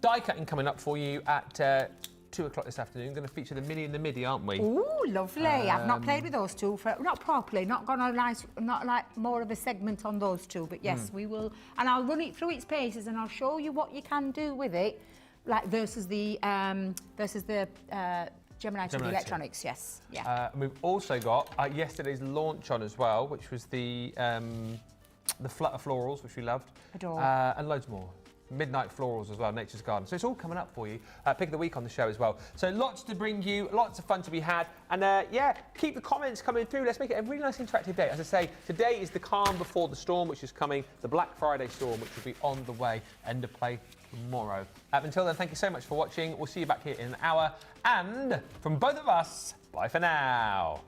Die cutting coming up for you at 2 o'clock this afternoon. Going to feature the Mini and the Midi, aren't we? Ooh, lovely. I've not played with those two, not properly, not like more of a segment on those two, but yes, we will. And I'll run it through its paces and I'll show you what you can do with it, like versus the Gemini 2 Electronics, yes. Yeah. And we've also got yesterday's launch on as well, which was the Flutter Florals, which we loved. Adore. And loads more. Midnight Florals as well, Nature's Garden. So it's all coming up for you. Pick of the week on the show as well. So lots to bring you, lots of fun to be had. And yeah, keep the comments coming through. Let's make it a really nice interactive day. As I say, today is the calm before the storm, which is coming. The Black Friday storm, which will be on the way. End of play tomorrow. Until then, thank you so much for watching. We'll see you back here in an hour. And from both of us, bye for now.